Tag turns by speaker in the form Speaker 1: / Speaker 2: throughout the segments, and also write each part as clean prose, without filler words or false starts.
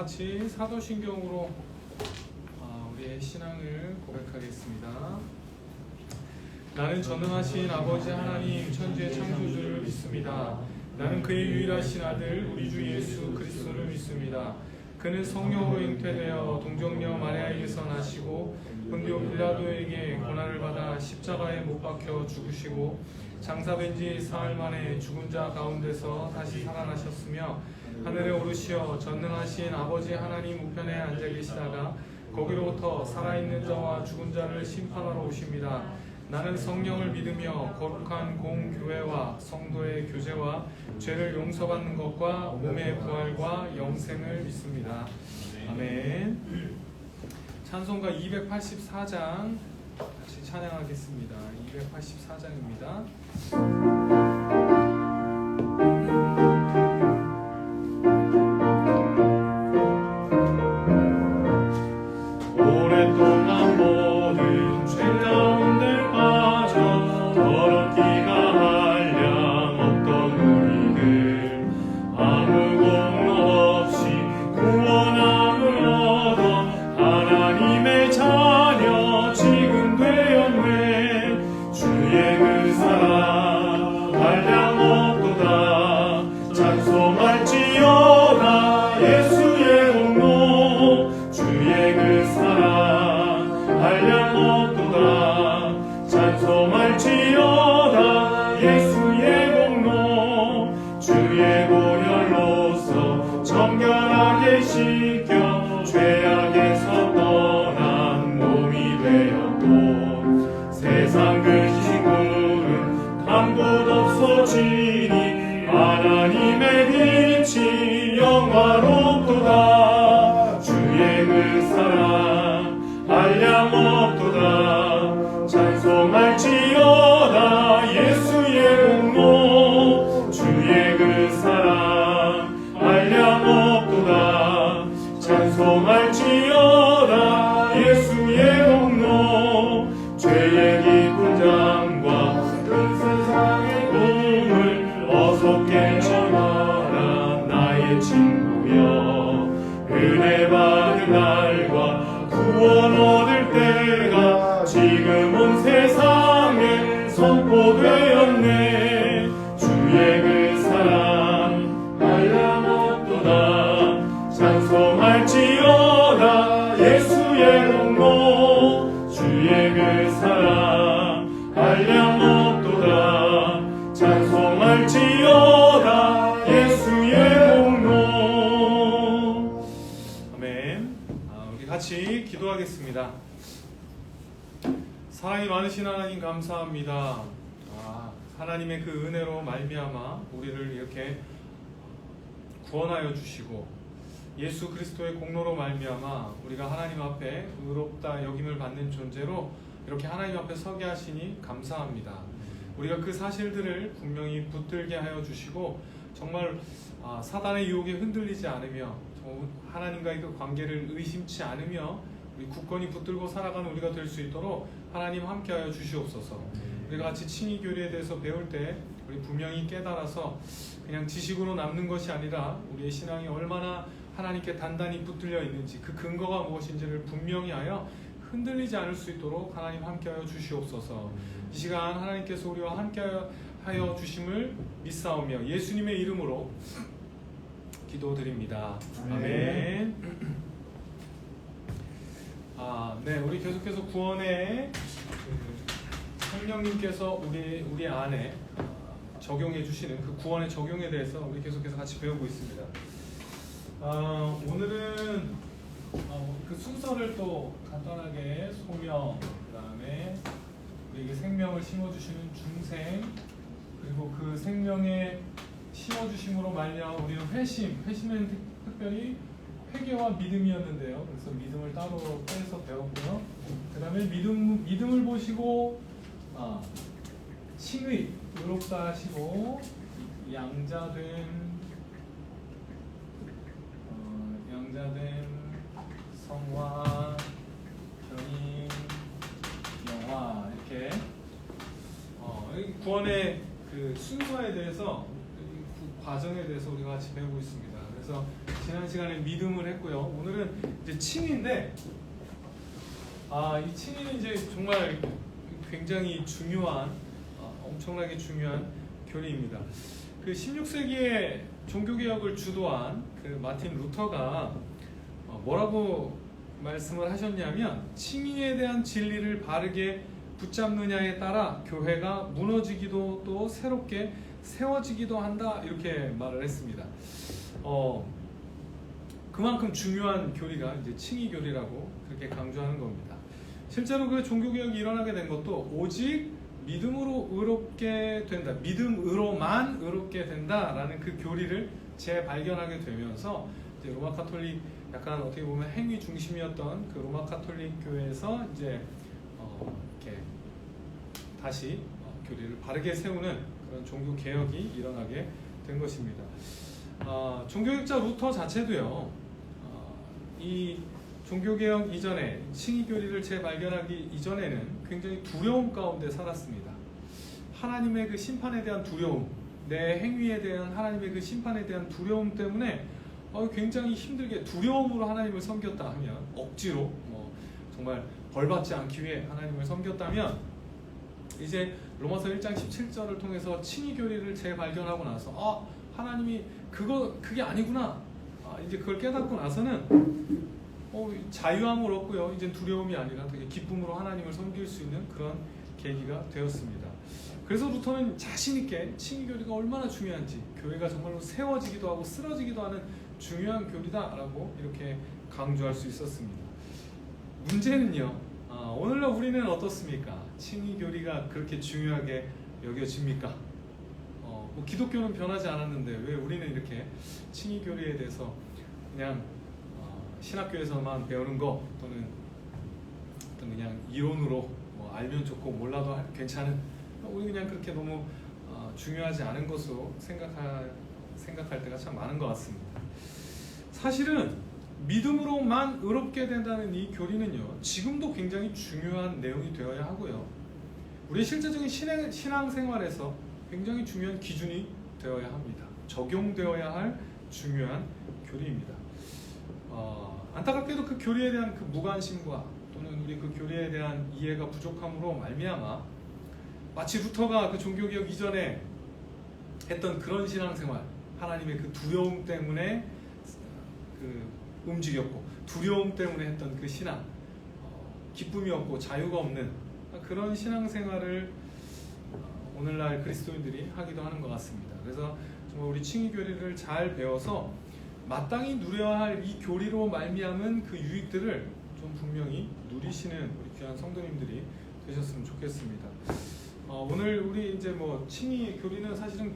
Speaker 1: 같이 사도신경으로 우리의 신앙을 고백하겠습니다. 나는 전능하신 아버지 하나님 천지의 창조주를 믿습니다. 나는 그의 유일하신 아들 우리 주 예수 그리스도를 믿습니다. 그는 성령으로 잉태되어 동정녀 마리아에게서 나시고 본디오 빌라도에게 고난을 받아 십자가에 못 박혀 죽으시고 장사된 지 사흘 만에 죽은 자 가운데서 다시 살아나셨으며 하늘에 오르시어 전능하신 아버지 하나님 우편에 앉아 계시다가 거기로부터 살아있는 자와 죽은 자를 심판하러 오십니다. 나는 성령을 믿으며 거룩한 공교회와 성도의 교제와 죄를 용서받는 것과 몸의 부활과 영생을 믿습니다. 아멘. 찬송가 284장 같이 찬양하겠습니다. 284장입니다.
Speaker 2: 오랫동안 모든 죄 가운데 빠져 더럽기가 한량없던 우리들 아무 공로 없이 구원함을 얻어 하나님의 자녀 지금 되었네. 주의 그 사랑 한량없도다. 찬송할지어다 예수의 공로. 주의 그 사랑 한량없도다. 찬송할지어다 예수의 공로. 주의 보혈로서 정결하게 씻겨 죄악에서 떠난 몸이 되었고 세상 그 친구는 간곳 없어지니 하나님의 빛이 영화롭도다. 주의 그 사랑 한량없도다. 찬송할지어다 예수의 공로. 주의 그 사랑 한량없도다. 찬송할지어다 예수의 공로. 죄의 깊은 잠과 큰 세상의 꿈을 어서 깨지 마라 나의 친구여. 은혜 받은 날과 구원 얻을 때가 지금 온 세상에 선포되었네. 주의 그 사랑 한량없도다. 찬송할지어다 예수의 공로. 주의 그 사랑 한량없도다. 찬송할지어다 예수의 공로.
Speaker 1: 아멘. 우리 같이 기도하겠습니다. 사랑이 많으신 하나님 감사합니다. 하나님의 그 은혜로 말미암아 우리를 이렇게 구원하여 주시고 예수 그리스도의 공로로 말미암아 우리가 하나님 앞에 의롭다 여김을 받는 존재로 이렇게 하나님 앞에 서게 하시니 감사합니다. 우리가 그 사실들을 분명히 붙들게 하여 주시고 정말 사단의 유혹에 흔들리지 않으며 하나님과의 그 관계를 의심치 않으며 우리 굳건히 붙들고 살아가는 우리가 될 수 있도록 하나님 함께하여 주시옵소서. 우리가 같이 칭의 교리에 대해서 배울 때 우리 분명히 깨달아서 그냥 지식으로 남는 것이 아니라 우리의 신앙이 얼마나 하나님께 단단히 붙들려 있는지 그 근거가 무엇인지를 분명히 하여 흔들리지 않을 수 있도록 하나님 함께하여 주시옵소서. 이 시간 하나님께서 우리와 함께하여 주심을 믿사오며 예수님의 이름으로 기도드립니다. 아멘. 네, 우리 계속해서 구원의 성령님께서 우리 안에 적용해 주시는 그 구원의 적용에 대해서 우리 계속해서 같이 배우고 있습니다. 오늘은 그 순서를 또 간단하게 소명, 그 다음에 우리에게 생명을 심어주시는 중생, 그리고 그 생명에 심어주심으로 말미암아 우리는 회심은 특별히 회개와 믿음이었는데요. 그래서 믿음을 따로 빼서 배웠고요. 그 다음에 믿음을 보시고 칭의, 의롭다 하시고 양자됨 성화, 견인, 영화 이렇게 구원의 그 순서에 대해서 그 과정에 대해서 우리가 같이 배우고 있습니다. 그래서 그래서 지난 시간에 믿음을 했고요. 오늘은 이제 칭의인데, 이 칭의는 이제 정말 굉장히 중요한, 엄청나게 중요한 교리입니다. 그 16세기에 종교개혁을 주도한 그 마틴 루터가 뭐라고 말씀을 하셨냐면, 칭의에 대한 진리를 바르게 붙잡느냐에 따라 교회가 무너지기도 또 새롭게 세워지기도 한다, 이렇게 말을 했습니다. 그만큼 중요한 교리가 이제 칭의 교리라고 그렇게 강조하는 겁니다. 실제로 그 종교개혁이 일어나게 된 것도 오직 믿음으로 의롭게 된다, 믿음으로만 의롭게 된다라는 그 교리를 재발견하게 되면서 이제 로마 카톨릭, 약간 어떻게 보면 행위 중심이었던 그 로마 카톨릭 교회에서 이제 이렇게 다시 교리를 바르게 세우는 그런 종교 개혁이 일어나게 된 것입니다. 종교개혁자 루터 자체도요, 이 종교개혁 이전에, 칭의 교리를 재발견하기 이전에는 굉장히 두려움 가운데 살았습니다. 하나님의 그 심판에 대한 두려움, 내 행위에 대한 하나님의 그 심판에 대한 두려움 때문에 굉장히 힘들게 두려움으로 하나님을 섬겼다 하면, 억지로 정말 벌받지 않기 위해 하나님을 섬겼다면, 이제 로마서 1장 17절을 통해서 칭의 교리를 재발견하고 나서 하나님이 그게 아니구나, 이제 그걸 깨닫고 나서는 자유함을 얻고요, 이제 두려움이 아니라 되게 기쁨으로 하나님을 섬길 수 있는 그런 계기가 되었습니다. 그래서 루터는 자신 있게 칭의 교리가 얼마나 중요한지, 교회가 정말로 세워지기도 하고 쓰러지기도 하는 중요한 교리다라고 이렇게 강조할 수 있었습니다. 문제는요, 오늘날 우리는 어떻습니까? 칭의 교리가 그렇게 중요하게 여겨집니까? 기독교는 변하지 않았는데 왜 우리는 이렇게 칭의 교리에 대해서 그냥 신학교에서만 배우는 거, 또는 그냥 이론으로 알면 좋고 몰라도 괜찮은, 우리 그냥 그렇게 너무 중요하지 않은 것으로 생각할 때가 참 많은 것 같습니다. 사실은 믿음으로만 의롭게 된다는 이 교리는요, 지금도 굉장히 중요한 내용이 되어야 하고요, 우리의 실제적인 신앙생활에서 굉장히 중요한 기준이 되어야 합니다. 적용되어야 할 중요한 교리입니다. 안타깝게도 그 교리에 대한 그 무관심과 또는 우리 그 교리에 대한 이해가 부족함으로 말미암아 마치 루터가 그 종교개혁 이전에 했던 그런 신앙생활, 하나님의 그 두려움 때문에 그 움직였고, 두려움 때문에 했던 그 신앙, 기쁨이 없고 자유가 없는 그런 신앙생활을 오늘날 그리스도인들이 하기도 하는 것 같습니다. 그래서 정말 우리 칭의 교리를 잘 배워서 마땅히 누려야 할 이 교리로 말미암은 그 유익들을 좀 분명히 누리시는 우리 귀한 성도님들이 되셨으면 좋겠습니다. 오늘 우리 이제 칭의 교리는 사실은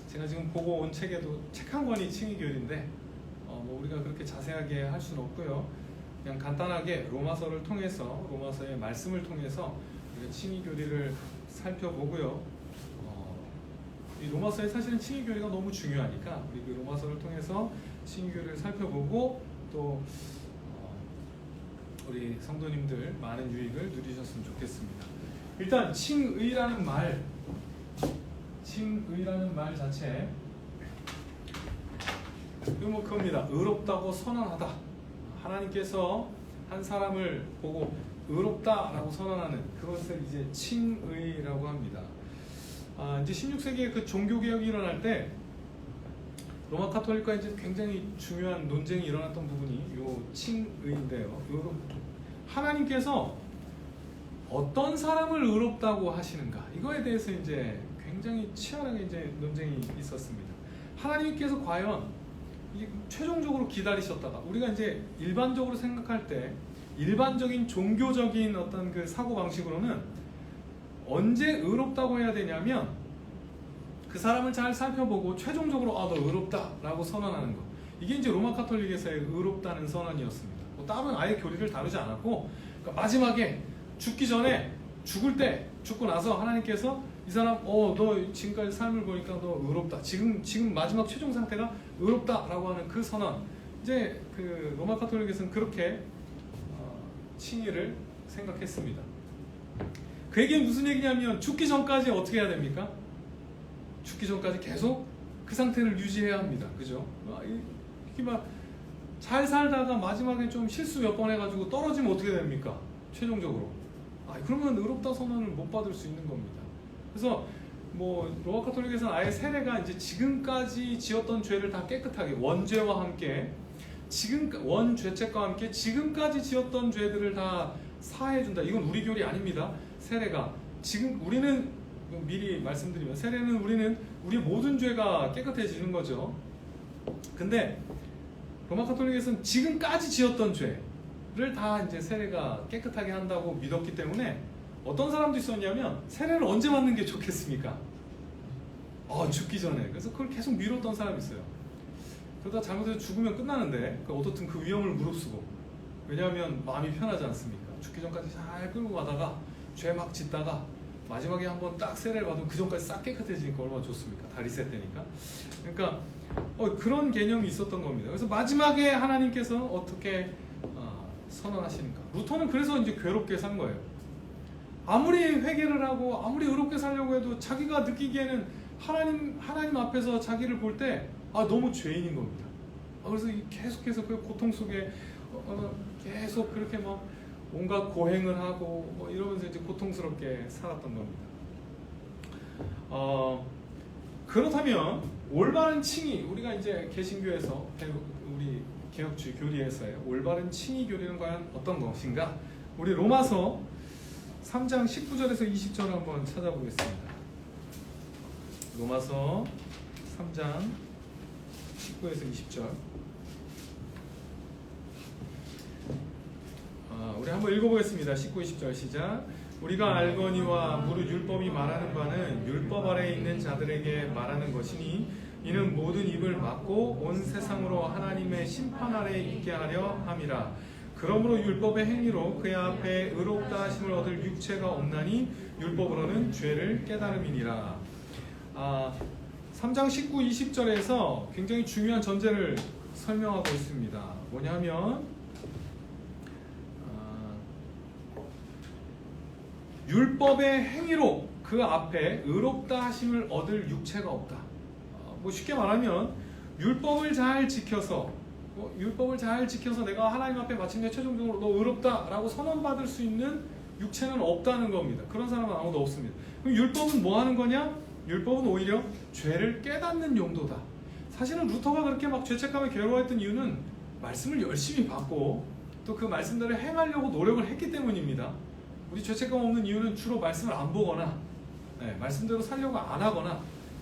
Speaker 1: 제가 지금 보고 온 책에도 책 한 권이 칭의 교리인데 우리가 그렇게 자세하게 할 수는 없고요. 그냥 간단하게 로마서를 통해서, 로마서의 말씀을 통해서 우리가 칭의 교리를 살펴보고요. 이 로마서에 사실은 칭의 교리가 너무 중요하니까 우리 그 로마서를 통해서 칭의 교리를 살펴보고, 또 우리 성도님들 많은 유익을 누리셨으면 좋겠습니다. 일단 칭의라는 말 자체, 이거 그겁니다. 의롭다고 선언하다. 하나님께서 한 사람을 보고 의롭다라고 선언하는 그것을 이제 칭의라고 합니다. 이제 16세기에 그 종교개혁이 일어날 때 로마 카톨릭과 이제 굉장히 중요한 논쟁이 일어났던 부분이 요 칭의인데요. 하나님께서 어떤 사람을 의롭다고 하시는가, 이거에 대해서 이제 굉장히 치열하게 이제 논쟁이 있었습니다. 하나님께서 과연 최종적으로 기다리셨다가, 우리가 이제 일반적으로 생각할 때 일반적인 종교적인 어떤 그 사고 방식으로는 언제 의롭다고 해야 되냐면 그 사람을 잘 살펴보고 최종적으로 너 의롭다라고 선언하는 것, 이게 이제 로마 카톨릭에서의 의롭다는 선언이었습니다. 다른 아예 교리를 다루지 않았고, 그러니까 마지막에 죽기 전에, 죽을 때, 죽고 나서 하나님께서 이 사람 너 지금까지 삶을 보니까 너 의롭다, 지금 마지막 최종 상태가 의롭다라고 하는 그 선언, 이제 그 로마 카톨릭에서는 그렇게 칭의를 생각했습니다. 그 얘기는 무슨 얘기냐면 죽기 전까지 어떻게 해야 됩니까? 죽기 전까지 계속 그 상태를 유지해야 합니다. 그죠? 이렇게 막 잘 살다가 마지막에 좀 실수 몇 번 해가지고 떨어지면 어떻게 됩니까? 최종적으로. 그러면 의롭다 선언을 못 받을 수 있는 겁니다. 그래서 뭐 로마 카톨릭에서는 아예 세례가 이제 지금까지 지었던 죄를 다 깨끗하게 원죄와 함께 원죄책과 함께 지금까지 지었던 죄들을 다 사해준다. 이건 우리 교리 아닙니다. 세례가 지금 우리는 미리 말씀드리면 세례는 우리 모든 죄가 깨끗해지는 거죠. 근데 로마 카톨릭에서는 지금까지 지었던 죄를 다 이제 세례가 깨끗하게 한다고 믿었기 때문에 어떤 사람도 있었냐면 세례를 언제 받는 게 좋겠습니까? 죽기 전에. 그래서 그걸 계속 미뤘던 사람이 있어요. 그러다 잘못해서 죽으면 끝나는데 어떻든 그 위험을 무릅쓰고, 왜냐하면 마음이 편하지 않습니까? 죽기 전까지 잘 끌고 가다가 죄 막 짓다가 마지막에 한번 딱 세례를 받으면 그 전까지 싹 깨끗해지니까 얼마나 좋습니까? 다 리셋되니까. 그러니까 그런 개념이 있었던 겁니다. 그래서 마지막에 하나님께서 어떻게 선언하시는가? 루터는 그래서 이제 괴롭게 산 거예요. 아무리 회개를 하고 아무리 의롭게 살려고 해도 자기가 느끼기에는 하나님 앞에서 자기를 볼 때 너무 죄인인 겁니다. 그래서 계속해서 그 고통 속에 계속 그렇게 막 온갖 고행을 하고 이러면서 이제 고통스럽게 살았던 겁니다. 그렇다면 올바른 칭의, 우리가 이제 개신교에서 우리 개혁주의 교리에서의 올바른 칭의 교리는 과연 어떤 것인가? 우리 로마서 3장 19절에서 20절 한번 찾아보겠습니다. 로마서 3장 19에서 20절. 우리 한번 읽어보겠습니다. 19, 20절 시작. 우리가 알거니와 무릇 율법이 말하는 바는 율법 아래에 있는 자들에게 말하는 것이니 이는 모든 입을 막고 온 세상으로 하나님의 심판 아래에 있게 하려 함이라. 그러므로 율법의 행위로 그의 앞에 의롭다 하심을 얻을 육체가 없나니 율법으로는 죄를 깨달음이니라. 3장 19, 20절에서 굉장히 중요한 전제를 설명하고 있습니다. 뭐냐면 율법의 행위로 그 앞에 의롭다 하심을 얻을 육체가 없다. 쉽게 말하면 율법을 잘 지켜서 내가 하나님 앞에 마침내 최종적으로 너 의롭다라고 선언받을 수 있는 육체는 없다는 겁니다. 그런 사람은 아무도 없습니다. 그럼 율법은 뭐 하는 거냐? 율법은 오히려 죄를 깨닫는 용도다. 사실은 루터가 그렇게 막 죄책감에 괴로워했던 이유는 말씀을 열심히 받고 또 그 말씀대로 행하려고 노력을 했기 때문입니다. 우리 죄책감 없는 이유는 주로 말씀을 안 보거나 말씀대로 살려고 안 하거나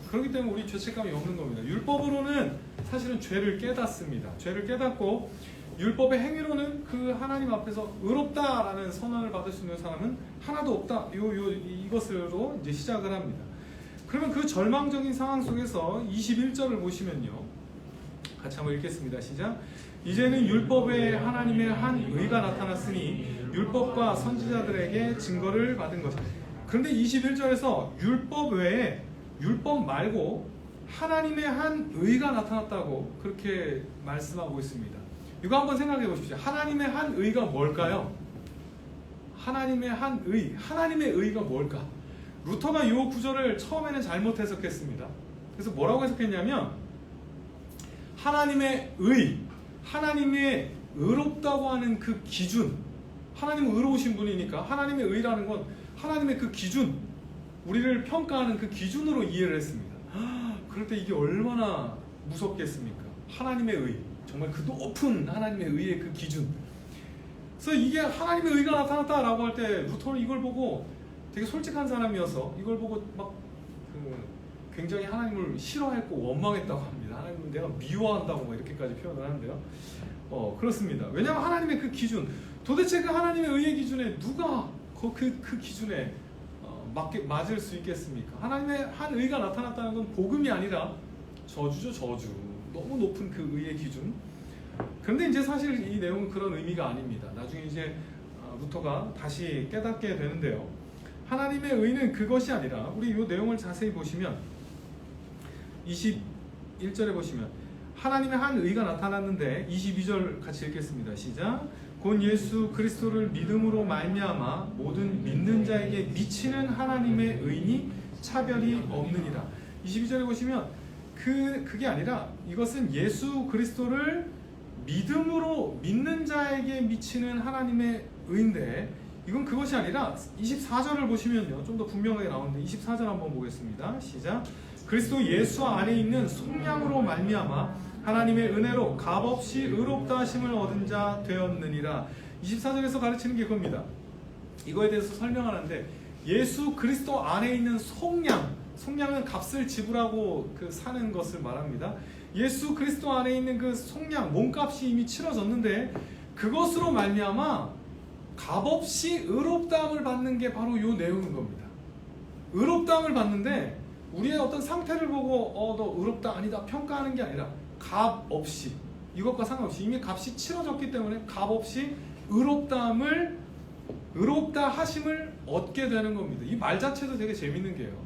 Speaker 1: 그렇기 때문에 우리 죄책감이 없는 겁니다. 율법으로는 사실은 죄를 깨닫습니다. 죄를 깨닫고 율법의 행위로는 그 하나님 앞에서 의롭다라는 선언을 받을 수 있는 사람은 하나도 없다. 이것으로 이제 시작을 합니다. 그러면 그 절망적인 상황 속에서 21절을 보시면요. 같이 한번 읽겠습니다. 시작. 이제는 율법에 하나님의 한 의가 나타났으니 율법과 선지자들에게 증거를 받은 것이다. 그런데 21절에서 율법 외에 율법 말고 하나님의 한 의가 나타났다고 그렇게 말씀하고 있습니다. 이거 한번 생각해 보십시오. 하나님의 한 의가 뭘까요? 하나님의 한 의, 하나님의 의가 뭘까? 루터가 이 구절을 처음에는 잘못 해석했습니다. 그래서 뭐라고 해석했냐면 하나님의 의, 하나님의 의롭다고 하는 그 기준, 하나님은 의로우신 분이니까 하나님의 의라는 건 하나님의 그 기준, 우리를 평가하는 그 기준으로 이해를 했습니다. 그럴 때 이게 얼마나 무섭겠습니까? 하나님의 의, 정말 그 높은 하나님의 의의 그 기준. 그래서 이게 하나님의 의가 나타났다라고 할 때 루터는 이걸 보고 되게 솔직한 사람이어서 이걸 보고 막 굉장히 하나님을 싫어했고 원망했다고 합니다. 하나님을 내가 미워한다고 이렇게까지 표현을 하는데요. 그렇습니다. 왜냐하면 하나님의 그 기준, 도대체 그 하나님의 의의 기준에 누가 그 기준에 맞을 수 있겠습니까? 하나님의 한 의가 나타났다는 건 복음이 아니라 저주죠, 저주. 너무 높은 그 의의 기준. 그런데 이제 사실 이 내용은 그런 의미가 아닙니다. 나중에 이제 루터가 다시 깨닫게 되는데요. 하나님의 의는 그것이 아니라 우리 이 내용을 자세히 보시면 21절에 보시면 하나님의 한 의가 나타났는데 22절 같이 읽겠습니다. 시작. 곧 예수 그리스도를 믿음으로 말미암아 모든 믿는 자에게 미치는 하나님의 의니 차별이 없느니라. 22절에 보시면 그게 아니라 이것은 예수 그리스도를 믿음으로 믿는 자에게 미치는 하나님의 의인데, 이건 그것이 아니라 24절을 보시면요 좀 더 분명하게 나오는데 24절 한번 보겠습니다. 시작. 그리스도 예수 안에 있는 속량으로 말미암아 하나님의 은혜로 값없이 의롭다 하심을 얻은 자 되었느니라. 24절에서 가르치는 게 그겁니다. 이거에 대해서 설명하는데, 예수 그리스도 안에 있는 속량은 값을 지불하고 사는 것을 말합니다. 예수 그리스도 안에 있는 그 속량, 몸값이 이미 치러졌는데 그것으로 말미암아 값없이 의롭다함을 받는 게 바로 이 내용인 겁니다. 의롭다함을 받는데 우리의 어떤 상태를 보고 너 의롭다 아니다 평가하는 게 아니라 값없이, 이것과 상관없이 이미 값이 치러졌기 때문에 값없이 의롭다 하심을 얻게 되는 겁니다. 이 말 자체도 되게 재밌는 게요.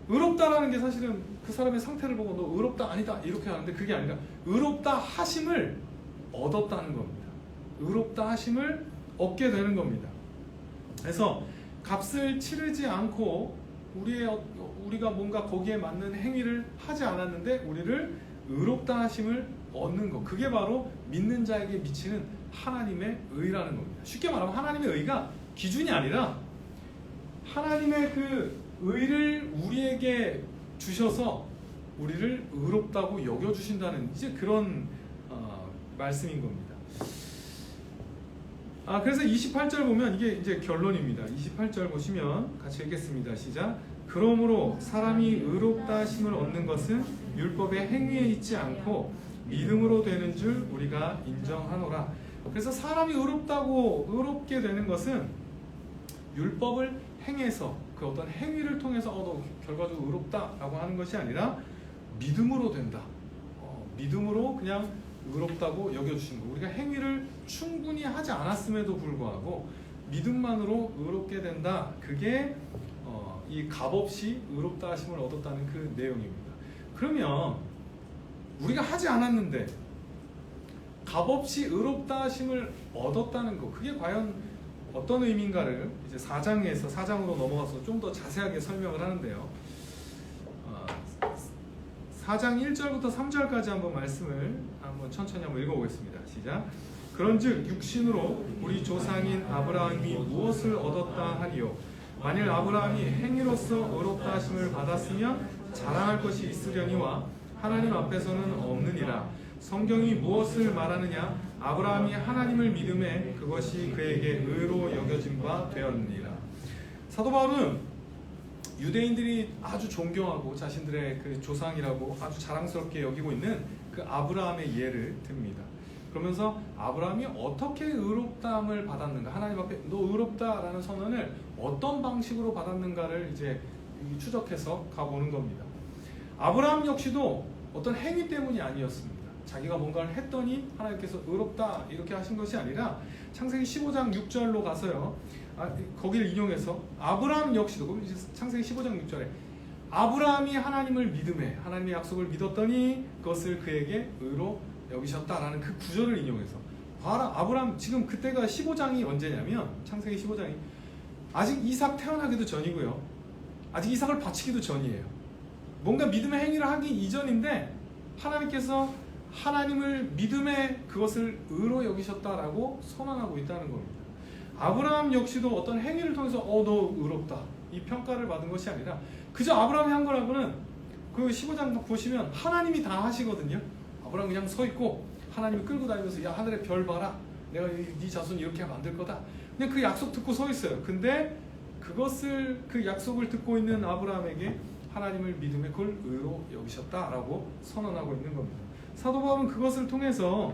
Speaker 1: 의롭다라는 게 사실은 그 사람의 상태를 보고 너 의롭다 아니다 이렇게 하는데, 그게 아니라 의롭다 하심을 얻었다는 겁니다. 의롭다 하심을 얻게 되는 겁니다. 그래서 값을 치르지 않고 우리가 뭔가 거기에 맞는 행위를 하지 않았는데 우리를 의롭다 하심을 얻는 것, 그게 바로 믿는 자에게 미치는 하나님의 의라는 겁니다. 쉽게 말하면 하나님의 의가 기준이 아니라 하나님의 그 의를 우리에게 주셔서 우리를 의롭다고 여겨주신다는 이제 그런 말씀인 겁니다. 그래서 28절 보면 이게 이제 결론입니다. 28절 보시면 같이 읽겠습니다. 시작. 그러므로 사람이 의롭다 하심을 얻는 것은 율법의 행위에 있지 않고 믿음으로 되는 줄 우리가 인정하노라. 그래서 사람이 의롭게 되는 것은 율법을 행해서 그 어떤 행위를 통해서 너 결과적으로 의롭다라고 하는 것이 아니라 믿음으로 된다. 믿음으로 그냥 의롭다고 여겨주신 거. 우리가 행위를 충분히 하지 않았음에도 불구하고 믿음만으로 의롭게 된다. 그게 이 값없이 의롭다 하심을 얻었다는 그 내용입니다. 그러면 우리가 하지 않았는데 값없이 의롭다 하심을 얻었다는 거, 그게 과연 어떤 의미인가를 이제 4장으로 넘어가서 좀 더 자세하게 설명을 하는데요. 4장 1절부터 3절까지 한번 말씀을 한번 천천히 한번 읽어보겠습니다. 시작. 그런즉 육신으로 우리 조상인 아브라함이 무엇을 얻었다 하리요? 만일 아브라함이 행위로서 의롭다 하심을 받았으면 자랑할 것이 있으려니와 하나님 앞에서는 없느니라. 성경이 무엇을 말하느냐? 아브라함이 하나님을 믿음에 그것이 그에게 의로 여겨진 바 되었느니라. 사도 바울은 유대인들이 아주 존경하고 자신들의 그 조상이라고 아주 자랑스럽게 여기고 있는 그 아브라함의 예를 듭니다. 그러면서 아브라함이 어떻게 의롭다함을 받았는가, 하나님 앞에 너 의롭다라는 선언을 어떤 방식으로 받았는가를 이제 추적해서 가보는 겁니다. 아브라함 역시도 어떤 행위 때문이 아니었습니다. 자기가 뭔가를 했더니 하나님께서 의롭다 이렇게 하신 것이 아니라 창세기 15장 6절로 가서요, 거기를 인용해서 아브라함 역시도 창세기 15장 6절에 아브라함이 하나님을 믿음에 하나님의 약속을 믿었더니 그것을 그에게 의로 여기셨다라는 그 구절을 인용해서 봐라, 아브라함 지금 그때가 15장이 언제냐면 창세기 15장이 아직 이삭 태어나기도 전이고요, 아직 이삭을 바치기도 전이에요. 뭔가 믿음의 행위를 하기 이전인데 하나님께서 하나님을 믿음에 그것을 의로 여기셨다라고 선언하고 있다는 겁니다. 아브라함 역시도 어떤 행위를 통해서 너 의롭다 이 평가를 받은 것이 아니라 그저 아브라함이 한 거라고는 그 15장 보시면 하나님이 다 하시거든요. 아브라함 그냥 서 있고 하나님이 끌고 다니면서 야 하늘의 별 봐라, 내가 네 자손 이렇게 만들 거다, 그냥 그 약속 듣고 서 있어요. 근데 그 약속을 듣고 있는 아브라함에게 하나님을 믿음에 그걸 의로 여기셨다라고 선언하고 있는 겁니다. 사도 바울은 그것을 통해서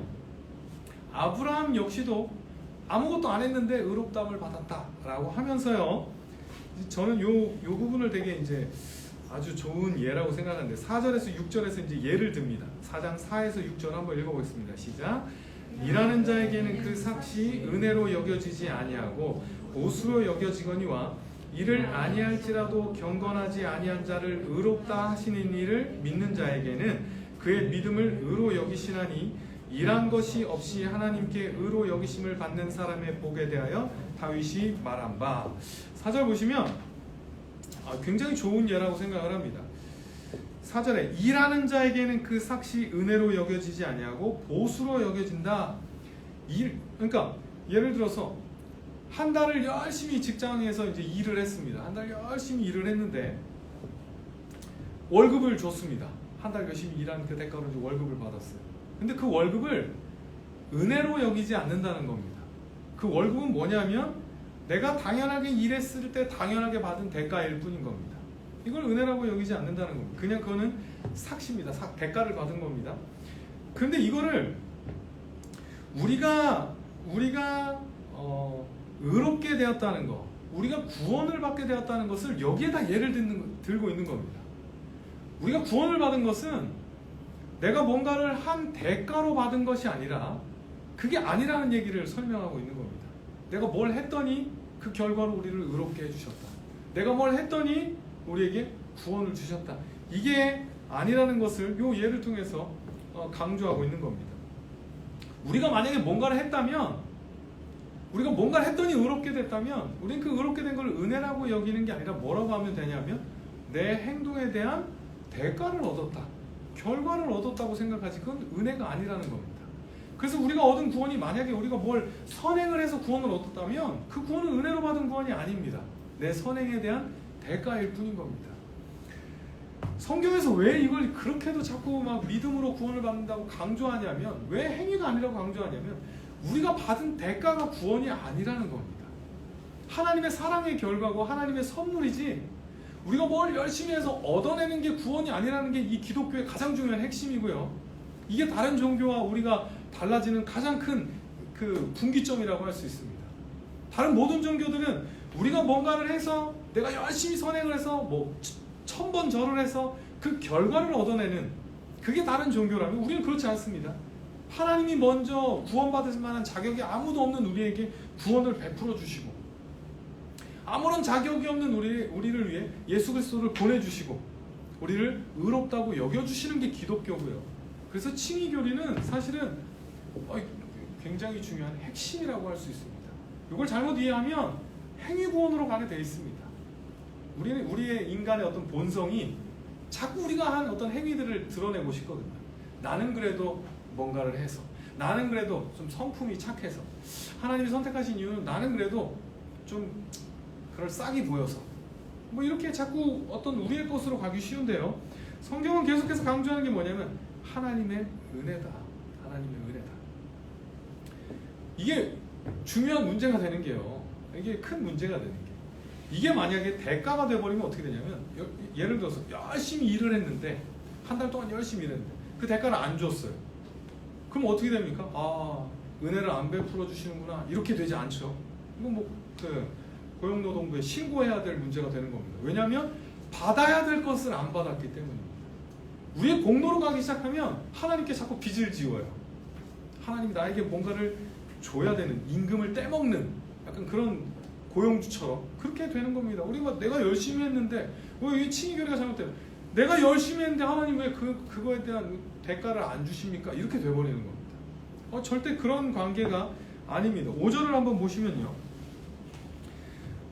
Speaker 1: 아브라함 역시도 아무것도 안 했는데 의롭다함을 받았다라고 하면서요, 저는 요 부분을 되게 이제 아주 좋은 예라고 생각하는데 4절에서 6절에서 이제 예를 듭니다. 4장 4에서 6절 한번 읽어보겠습니다. 시작. 일하는 자에게는 그 삭시 은혜로 여겨지지 아니하고 보수로 여겨지거니와 이를 아니할지라도 경건하지 아니한 자를 의롭다 하시는 이를 믿는 자에게는 그의 믿음을 의로 여기시나니 일한 것이 없이 하나님께 의로 여기심을 받는 사람의 복에 대하여 다윗이 말한 바. 4절 보시면 굉장히 좋은 예라고 생각을 합니다. 4절에 일하는 자에게는 그 삭시 은혜로 여겨지지 아니하고 보수로 여겨진다. 그러니까 예를 들어서 한 달을 열심히 직장에서 이제 일을 했습니다. 한 달 열심히 일을 했는데 월급을 줬습니다. 한 달 열심히 일한 그 대가로 이제 월급을 받았어요. 근데 그 월급을 은혜로 여기지 않는다는 겁니다. 그 월급은 뭐냐면 내가 당연하게 일했을 때 당연하게 받은 대가일 뿐인 겁니다. 이걸 은혜라고 여기지 않는다는 겁니다. 그냥 그거는 삭시입니다. 대가를 받은 겁니다. 그런데 이거를 우리가 의롭게 되었다는 것, 우리가 구원을 받게 되었다는 것을 여기에다 예를 들고 있는 겁니다. 우리가 구원을 받은 것은 내가 뭔가를 한 대가로 받은 것이 아니라 그게 아니라는 얘기를 설명하고 있는 겁니다. 내가 뭘 했더니 그 결과로 우리를 의롭게 해주셨다. 내가 뭘 했더니 우리에게 구원을 주셨다. 이게 아니라는 것을 이 예를 통해서 강조하고 있는 겁니다. 우리가 만약에 뭔가를 했다면, 우리가 뭔가를 했더니 의롭게 됐다면 우리는 그 의롭게 된 걸 은혜라고 여기는 게 아니라 뭐라고 하면 되냐면 내 행동에 대한 대가를 얻었다, 결과를 얻었다고 생각하지, 그건 은혜가 아니라는 겁니다. 그래서 우리가 얻은 구원이 만약에 우리가 뭘 선행을 해서 구원을 얻었다면 그 구원은 은혜로 받은 구원이 아닙니다. 내 선행에 대한 대가일 뿐인 겁니다. 성경에서 왜 이걸 그렇게도 자꾸 막 믿음으로 구원을 받는다고 강조하냐면, 왜 행위가 아니라고 강조하냐면 우리가 받은 대가가 구원이 아니라는 겁니다. 하나님의 사랑의 결과고 하나님의 선물이지 우리가 뭘 열심히 해서 얻어내는 게 구원이 아니라는 게 이 기독교의 가장 중요한 핵심이고요. 이게 다른 종교와 우리가 달라지는 가장 큰 그 분기점이라고 할 수 있습니다. 다른 모든 종교들은 우리가 뭔가를 해서 내가 열심히 선행을 해서 뭐 1000번 절을 해서 그 결과를 얻어내는, 그게 다른 종교라면 우리는 그렇지 않습니다. 하나님이 먼저 구원받을 만한 자격이 아무도 없는 우리에게 구원을 베풀어 주시고 아무런 자격이 없는 우리를 위해 예수 그리스도를 보내주시고 우리를 의롭다고 여겨주시는 게 기독교고요. 그래서 칭의교리는 사실은 굉장히 중요한 핵심이라고 할 수 있습니다. 이걸 잘못 이해하면 행위구원으로 가게 되어 있습니다. 우리의 인간의 어떤 본성이 자꾸 우리가 한 어떤 행위들을 드러내고 싶거든요. 나는 그래도 뭔가를 해서, 나는 그래도 좀 성품이 착해서, 하나님이 선택하신 이유는 나는 그래도 좀 그럴싸하게 보여서, 뭐 이렇게 자꾸 어떤 우리의 것으로 가기 쉬운데요. 성경은 계속해서 강조하는 게 뭐냐면 하나님의 은혜다. 하나님의 은혜다. 이게 중요한 문제가 되는 게요. 이게 큰 문제가 되는 게, 이게 만약에 대가가 돼버리면 어떻게 되냐면, 예를 들어서 열심히 일을 했는데 한 달 동안 열심히 일했는데 그 대가를 안 줬어요. 그럼 어떻게 됩니까? 아, 은혜를 안 베풀어 주시는구나, 이렇게 되지 않죠. 이건 뭐 고용노동부에 신고해야 될 문제가 되는 겁니다. 왜냐하면 받아야 될 것을 안 받았기 때문입니다. 우리의 공로로 가기 시작하면 하나님께 자꾸 빚을 지어요. 하나님이 나에게 뭔가를 줘야 되는, 임금을 떼먹는 약간 그런 고용주처럼 그렇게 되는 겁니다. 우리가 내가 열심히 했는데 왜 이 칭의교리가 잘못돼요? 내가 열심히 했는데 하나님 왜 그거에 대한 대가를 안 주십니까? 이렇게 돼버리는 겁니다. 절대 그런 관계가 아닙니다. 5절을 한번 보시면요.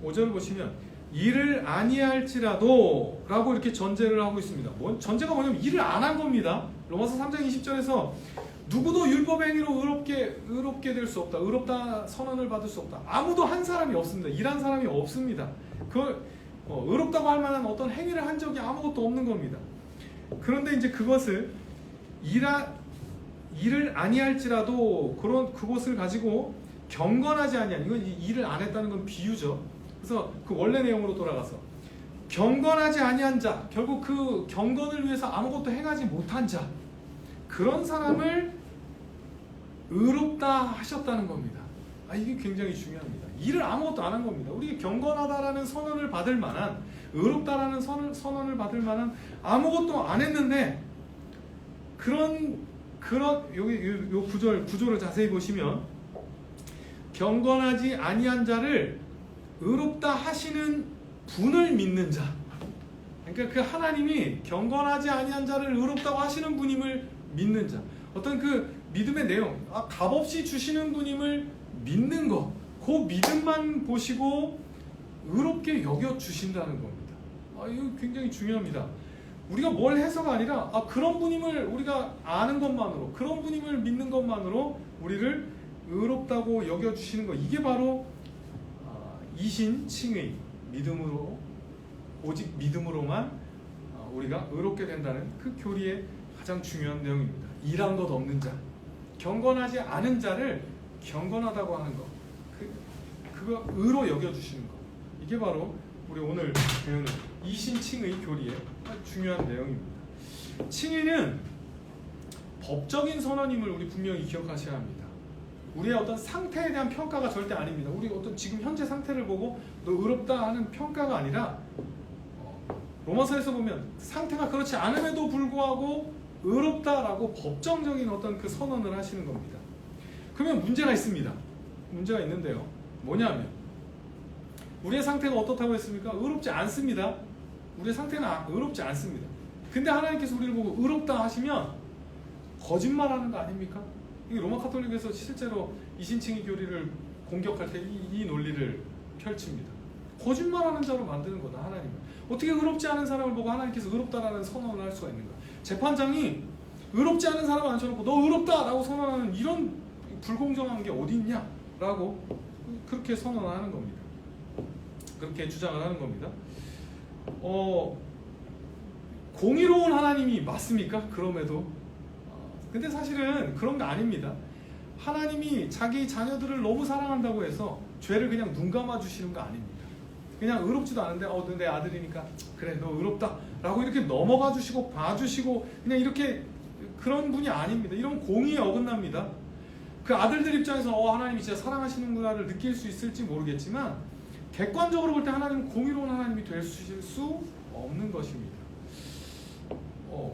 Speaker 1: 5절을 보시면 일을 아니할지라도 라고 이렇게 전제를 하고 있습니다. 전제가 뭐냐면 일을 안 한 겁니다. 로마서 3장 20절에서 누구도 율법 행위로 의롭게 될 수 없다, 의롭다 선언을 받을 수 없다, 아무도 한 사람이 없습니다. 일한 사람이 없습니다. 의롭다고 할 만한 어떤 행위를 한 적이 아무것도 없는 겁니다. 그런데 이제 그것을 일을 아니할지라도 그것을 가지고 경건하지 아니한, 이건 일을 안 했다는 건 비유죠. 그래서 그 원래 내용으로 돌아가서 경건하지 아니한 자, 결국 그 경건을 위해서 아무것도 행하지 못한 자, 그런 사람을 의롭다 하셨다는 겁니다. 이게 굉장히 중요합니다. 일을 아무것도 안 한 겁니다. 우리 경건하다라는 선언을 받을 만한, 의롭다라는 선언을 받을 만한 아무것도 안 했는데, 여기 요 구조를 자세히 보시면 경건하지 아니한 자를 의롭다 하시는 분을 믿는 자, 그러니까 그 하나님이 경건하지 아니한 자를 의롭다고 하시는 분임을 믿는 자, 어떤 그 믿음의 내용, 값없이 주시는 분임을 믿는 것, 그 믿음만 보시고 의롭게 여겨 주신다는 겁니다. 이거 굉장히 중요합니다. 우리가 뭘 해서가 아니라 그런 분임을 우리가 아는 것만으로, 그런 분임을 믿는 것만으로 우리를 의롭다고 여겨주시는 것, 이게 바로 이신칭의 믿음으로, 오직 믿음으로만 우리가 의롭게 된다는 그 교리의 가장 중요한 내용입니다. 일한 것 없는 자, 경건하지 않은 자를 경건하다고 하는 것, 그거 의로 여겨주시는 것, 이게 바로 우리 오늘 배우는 이신칭의 교리의 중요한 내용입니다. 칭의는 법적인 선언임을 우리 분명히 기억하셔야 합니다. 우리의 어떤 상태에 대한 평가가 절대 아닙니다. 우리 어떤 지금 현재 상태를 보고 너 의롭다 하는 평가가 아니라, 로마서에서 보면 상태가 그렇지 않음에도 불구하고 의롭다라고 법정적인 어떤 그 선언을 하시는 겁니다. 그러면 문제가 있습니다. 문제가 있는데요. 뭐냐면 우리의 상태가 어떻다고 했습니까? 의롭지 않습니다. 우리의 상태는 의롭지 않습니다. 근데 하나님께서 우리를 보고 의롭다 하시면 거짓말하는 거 아닙니까? 이 로마 카톨릭에서 실제로 이신칭의 교리를 공격할 때 이 논리를 펼칩니다. 거짓말하는 자로 만드는 거다, 하나님을. 어떻게 의롭지 않은 사람을 보고 하나님께서 의롭다라는 선언을 할 수가 있는가? 재판장이 의롭지 않은 사람을 앉혀놓고 너 의롭다라고 선언하는 이런 불공정한 게 어디 있냐라고 그렇게 선언을 하는 겁니다. 그렇게 주장을 하는 겁니다. 공의로운 하나님이 맞습니까? 그럼에도 근데 사실은 그런 거 아닙니다. 하나님이 자기 자녀들을 너무 사랑한다고 해서 죄를 그냥 눈 감아 주시는 거 아닙니다. 그냥 의롭지도 않은데 너 내 아들이니까 그래 너 의롭다 라고 이렇게 넘어가 주시고 봐주시고 그냥 이렇게 그런 분이 아닙니다. 이런 공의에 어긋납니다. 그 아들들 입장에서 하나님이 진짜 사랑하시는구나를 느낄 수 있을지 모르겠지만 객관적으로 볼 때 하나님은 공의로운 하나님이 될 수 없는 것입니다.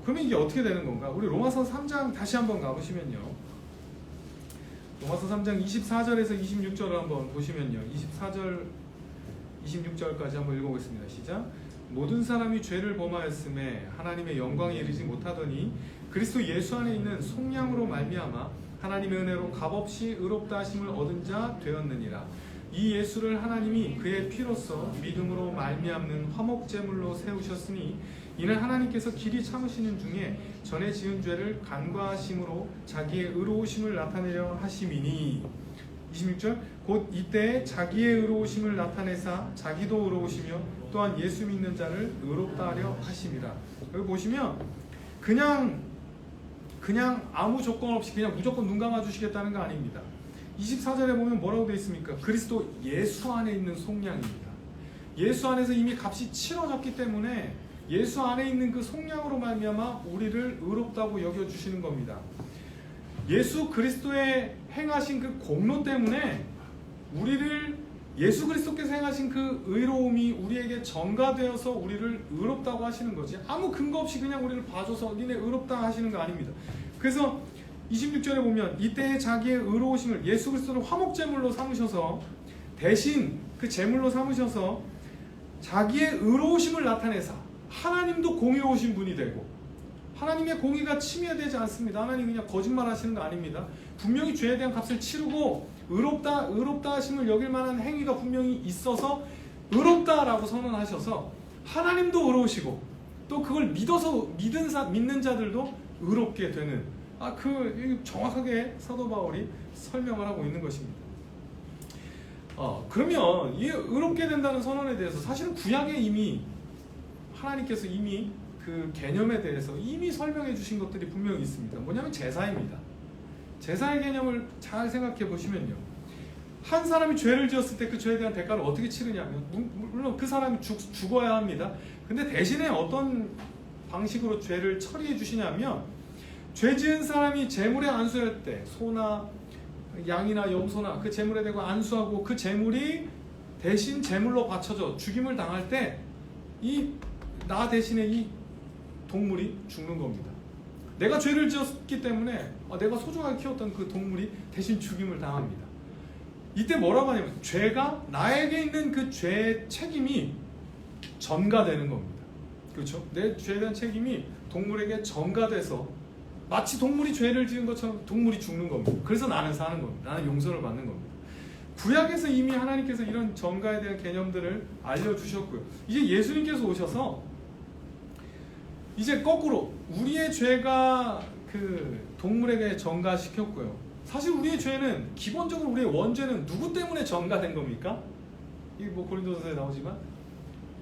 Speaker 1: 그러면 이게 어떻게 되는 건가? 우리 로마서 3장 다시 한번 가보시면요. 로마서 3장 24절에서 26절을 한번 보시면요. 24절, 26절까지 한번 읽어보겠습니다. 시작. 모든 사람이 죄를 범하였음에 하나님의 영광에 이르지 못하더니 그리스도 예수 안에 있는 속량으로 말미암아 하나님의 은혜로 값없이 의롭다 하심을 얻은 자 되었느니라. 이 예수를 하나님이 그의 피로써 믿음으로 말미암는 화목제물로 세우셨으니 이는 하나님께서 길이 참으시는 중에 전에 지은 죄를 간과하심으로 자기의 의로우심을 나타내려 하심이니. 26절. 곧 이때에 자기의 의로우심을 나타내사 자기도 의로우시며 또한 예수 믿는 자를 의롭다 하려 하심이라. 여기 보시면 그냥 아무 조건 없이 그냥 무조건 눈 감아 주시겠다는 거 아닙니다. 24절에 보면 뭐라고 되어 있습니까? 그리스도 예수 안에 있는 속량입니다. 예수 안에서 이미 값이 치러졌기 때문에 예수 안에 있는 그 속량으로 말미암아 우리를 의롭다고 여겨주시는 겁니다. 예수 그리스도의 행하신 그 공로 때문에 우리를 예수 그리스도께서 행하신 그 의로움이 우리에게 전가되어서 우리를 의롭다고 하시는 거지, 아무 근거 없이 그냥 우리를 봐줘서 니네 의롭다 하시는 거 아닙니다. 그래서 26절에 보면 이때에 자기의 의로우심을 예수 그리스도를 화목제물로 삼으셔서 대신 그 제물로 삼으셔서 자기의 의로우심을 나타내사 하나님도 공의로우신 분이 되고, 하나님의 공의가 침해되지 않습니다. 하나님 그냥 거짓말 하시는 거 아닙니다. 분명히 죄에 대한 값을 치르고 의롭다 하심을 여길 만한 행위가 분명히 있어서 의롭다라고 선언하셔서 하나님도 의로우시고 또 그걸 믿는 자들도 의롭게 되는, 정확하게 사도 바울이 설명을 하고 있는 것입니다. 그러면 이 의롭게 된다는 선언에 대해서 사실은 구약에 이미 하나님께서 이미 그 개념에 대해서 이미 설명해 주신 것들이 분명히 있습니다. 뭐냐면 제사입니다. 제사의 개념을 잘 생각해 보시면요, 한 사람이 죄를 지었을 때 그 죄에 대한 대가를 어떻게 치르냐면, 물론 그 사람이 죽어야 합니다. 근데 대신에 어떤 방식으로 죄를 처리해 주시냐면, 죄 지은 사람이 제물에 안수할 때 소나 양이나 염소나 그 제물에 대고 안수하고 그 제물이 대신 제물로 바쳐져 죽임을 당할 때 나 대신에 이 동물이 죽는 겁니다. 내가 죄를 지었기 때문에 내가 소중하게 키웠던 그 동물이 대신 죽임을 당합니다. 이때 뭐라고 하냐면 죄가 나에게 있는 그 죄의 책임이 전가되는 겁니다. 그렇죠? 내 죄에 대한 책임이 동물에게 전가돼서 마치 동물이 죄를 지은 것처럼 동물이 죽는 겁니다. 그래서 나는 사는 겁니다. 나는 용서를 받는 겁니다. 구약에서 이미 하나님께서 이런 전가에 대한 개념들을 알려주셨고요. 이제 예수님께서 오셔서 이제 거꾸로 우리의 죄가 그 동물에게 전가시켰고요. 사실 우리의 죄는 기본적으로 우리의 원죄는 누구 때문에 전가된 겁니까? 이게 뭐 고린도서에 나오지만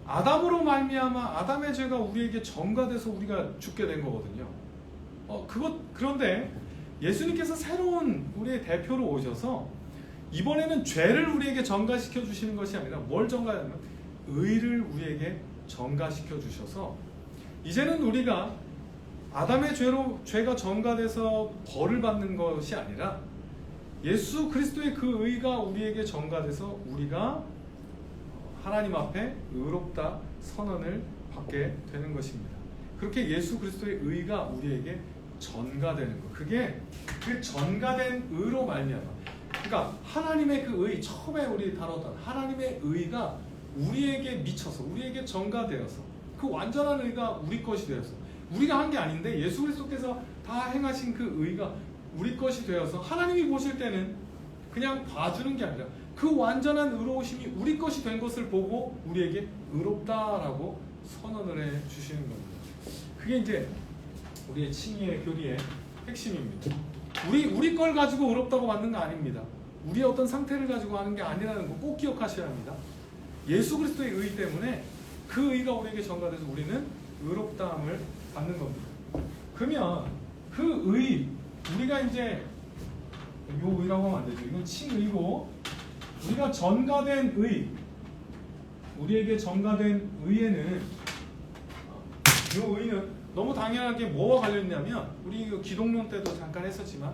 Speaker 1: 아담으로 말미암아 아담의 죄가 우리에게 전가돼서 우리가 죽게 된 거거든요. 그런데 예수님께서 새로운 우리의 대표로 오셔서 이번에는 죄를 우리에게 전가시켜 주시는 것이 아니라 뭘 전가하냐면 의를 우리에게 전가시켜 주셔서 이제는 우리가 아담의 죄가 전가돼서 벌을 받는 것이 아니라 예수 그리스도의 그 의가 우리에게 전가돼서 우리가 하나님 앞에 의롭다 선언을 받게 되는 것입니다. 그렇게 예수 그리스도의 의가 우리에게 전가되는 것. 그게 그 전가된 의로 말미암아. 그러니까 하나님의 그 의, 처음에 우리 다뤘던 하나님의 의가 우리에게 미쳐서 우리에게 전가되어서 그 완전한 의가 우리 것이 되어서 우리가 한 게 아닌데 예수 그리스도께서 다 행하신 그 의가 우리 것이 되어서 하나님이 보실 때는 그냥 봐주는 게 아니라 그 완전한 의로우심이 우리 것이 된 것을 보고 우리에게 의롭다라고 선언을 해 주시는 겁니다. 그게 이제 우리의 칭의의 교리의 핵심입니다. 우리 걸 가지고 의롭다고 받는 거 아닙니다. 우리의 어떤 상태를 가지고 하는 게 아니라는 거 꼭 기억하셔야 합니다. 예수 그리스도의 의 때문에 그 의가 우리에게 전가돼서 우리는 의롭다함을 받는 겁니다. 그러면 그 의, 우리가 이제 요 의라고 하면 안 되죠. 이건 칭의고 우리가 전가된 의, 우리에게 전가된 의에는 요 의는 너무 당연하게 뭐와 관련있냐면 우리 기독론 때도 잠깐 했었지만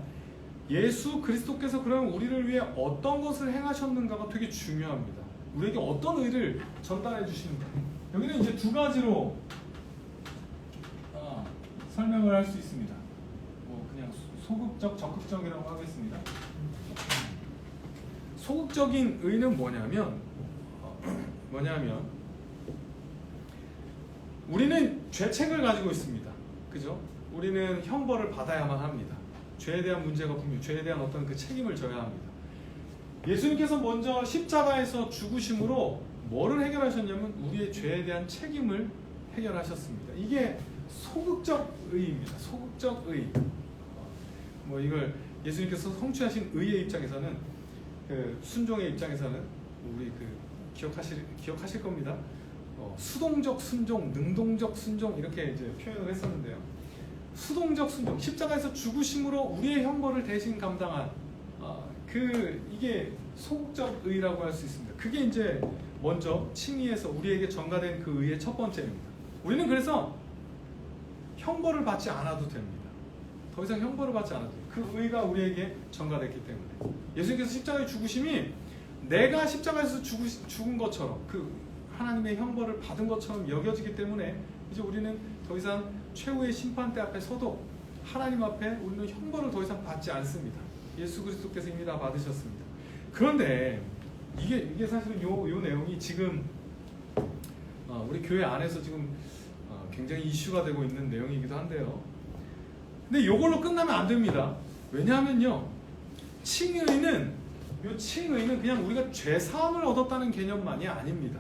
Speaker 1: 예수 그리스도께서 그러면 우리를 위해 어떤 것을 행하셨는가가 되게 중요합니다. 우리에게 어떤 의를 전달해 주시는가. 여기는 이제 두 가지로 설명을 할 수 있습니다. 뭐 그냥 소극적, 적극적이라고 하겠습니다. 소극적인 의는 뭐냐면 우리는 죄책을 가지고 있습니다. 그죠? 우리는 형벌을 받아야만 합니다. 죄에 대한 문제가 분명, 죄에 대한 어떤 그 책임을 져야 합니다. 예수님께서 먼저 십자가에서 죽으심으로 뭐를 해결하셨냐면 우리의 죄에 대한 책임을 해결하셨습니다. 이게 소극적 의입니다. 소극적 의. 뭐 이걸 예수님께서 성취하신 의의 입장에서는 그 순종의 입장에서는 우리 그 기억하실 겁니다. 수동적 순종, 능동적 순종 이렇게 이제 표현을 했었는데요. 수동적 순종, 십자가에서 죽으심으로 우리의 형벌을 대신 감당한 이게 소극적 의라고 할 수 있습니다. 그게 이제 먼저 칭의에서 우리에게 전가된 그 의의 첫 번째입니다. 우리는 그래서 형벌을 받지 않아도 됩니다. 더 이상 형벌을 받지 않아도 돼요. 그 의가 우리에게 전가됐기 때문에 예수님께서 십자가의 죽으심이 내가 십자가에서 죽은 것처럼 그 하나님의 형벌을 받은 것처럼 여겨지기 때문에 이제 우리는 더 이상 최후의 심판대 앞에 서도 하나님 앞에 우리는 형벌을 더 이상 받지 않습니다. 예수 그리스도께서 이미 다 받으셨습니다. 그런데 이게 사실은 요 내용이 지금 우리 교회 안에서 지금 굉장히 이슈가 되고 있는 내용이기도 한데요. 근데 이걸로 끝나면 안 됩니다. 왜냐하면요, 칭의는 그냥 우리가 죄 사함을 얻었다는 개념만이 아닙니다.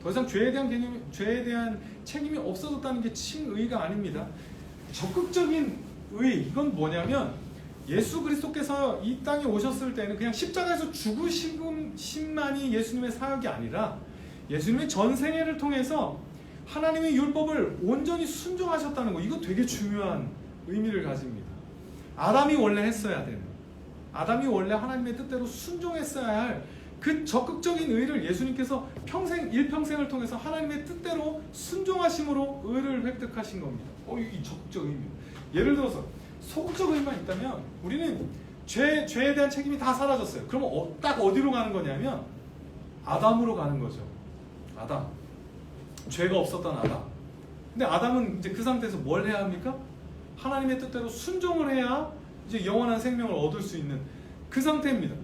Speaker 1: 더 이상 죄에 대한 책임이 없어졌다는 게 칭의가 아닙니다. 적극적인 의, 이건 뭐냐면 예수 그리스도께서 이 땅에 오셨을 때는 그냥 십자가에서 죽으심만이 예수님의 사역이 아니라 예수님의 전생애를 통해서 하나님의 율법을 온전히 순종하셨다는 거, 이거 되게 중요한 의미를 가집니다. 아담이 원래 했어야 되는, 아담이 원래 하나님의 뜻대로 순종했어야 할 그 적극적인 의를 예수님께서 일평생을 통해서 하나님의 뜻대로 순종하심으로 의를 획득하신 겁니다. 이 적극적 의미입니다. 예를 들어서 소극적 의미만 있다면 우리는 죄에 대한 책임이 다 사라졌어요. 그러면 딱 어디로 가는 거냐면 아담으로 가는 거죠. 아담. 죄가 없었던 아담. 근데 아담은 이제 그 상태에서 뭘 해야 합니까? 하나님의 뜻대로 순종을 해야 이제 영원한 생명을 얻을 수 있는 그 상태입니다.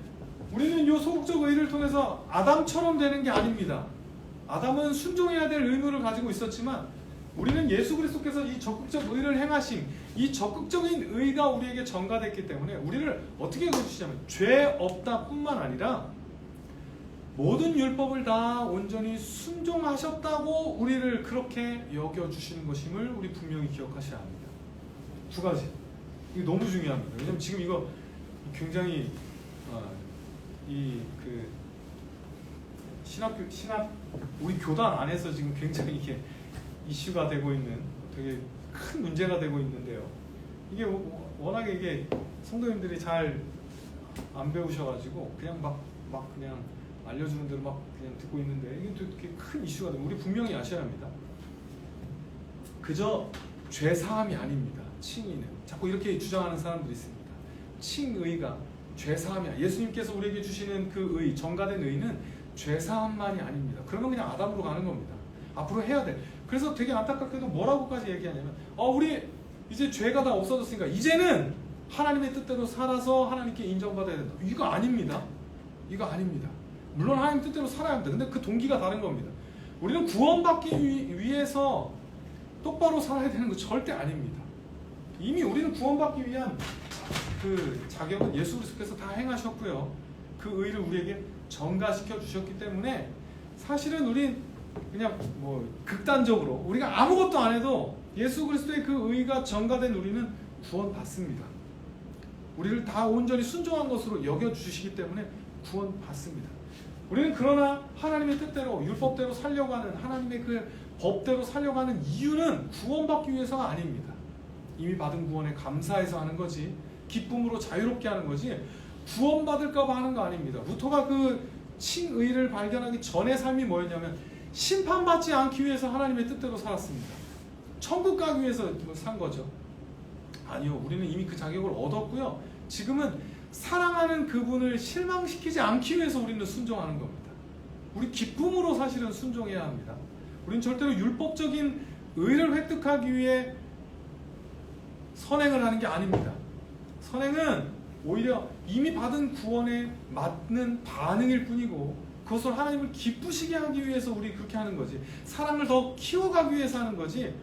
Speaker 1: 우리는 이 소극적 의를 통해서 아담처럼 되는 게 아닙니다. 아담은 순종해야 될 의무를 가지고 있었지만 우리는 예수 그리스도께서 이 적극적 의를 행하심, 이 적극적인 의가 우리에게 전가됐기 때문에 우리를 어떻게 해주시냐면 죄 없다 뿐만 아니라 모든 율법을 다 온전히 순종하셨다고 우리를 그렇게 여겨주시는 것임을 우리 분명히 기억하셔야 합니다. 두 가지. 이거 너무 중요합니다. 왜냐면 지금 이거 굉장히 신학 우리 교단 안에서 지금 굉장히 이게 이슈가 되고 있는 되게 큰 문제가 되고 있는데요. 이게 워낙에 이게 성도님들이 잘 안 배우셔가지고 그냥 막 그냥 알려주는 대로 막 그냥 듣고 있는데 이게 또 되게 큰 이슈가 되고 우리 분명히 아셔야 합니다. 그저 죄 사함이 아닙니다. 칭의는 자꾸 이렇게 주장하는 사람들이 있습니다. 칭의가 죄 사함이야. 예수님께서 우리에게 주시는 그 의, 정가된 의는 죄 사함만이 아닙니다. 그러면 그냥 아담으로 가는 겁니다. 앞으로 해야 돼. 그래서 되게 안타깝게도 뭐라고까지 얘기하냐면 우리 이제 죄가 다 없어졌으니까 이제는 하나님의 뜻대로 살아서 하나님께 인정받아야 된다. 이거 아닙니다. 이거 아닙니다. 물론 하나님 뜻대로 살아야 합니다. 근데 그 동기가 다른 겁니다. 우리는 구원받기 위해서 똑바로 살아야 되는 거 절대 아닙니다. 이미 우리는 구원받기 위한 그 자격은 예수 그리스도께서 다 행하셨고요. 그 의를 우리에게 전가시켜 주셨기 때문에 사실은 우린 그냥 뭐 극단적으로 우리가 아무것도 안 해도 예수 그리스도의 그 의가 전가된 우리는 구원받습니다. 우리를 다 온전히 순종한 것으로 여겨주시기 때문에 구원받습니다. 우리는 그러나 하나님의 뜻대로 율법대로 살려가는 하나님의 그 법대로 살려가는 이유는 구원받기 위해서가 아닙니다. 이미 받은 구원에 감사해서 하는 거지, 기쁨으로 자유롭게 하는 거지, 구원받을까 봐 하는 거 아닙니다. 루터가 그 칭의를 발견하기 전의 삶이 뭐였냐면 심판받지 않기 위해서 하나님의 뜻대로 살았습니다. 천국 가기 위해서 산 거죠. 아니요, 우리는 이미 그 자격을 얻었고요. 지금은 사랑하는 그분을 실망시키지 않기 위해서 우리는 순종하는 겁니다. 우리 기쁨으로 사실은 순종해야 합니다. 우리는 절대로 율법적인 의를 획득하기 위해 선행을 하는 게 아닙니다. 선행은 오히려 이미 받은 구원에 맞는 반응일 뿐이고 그것을 하나님을 기쁘시게 하기 위해서 우리 그렇게 하는 거지, 사랑을 더 키워가기 위해서 하는 거지,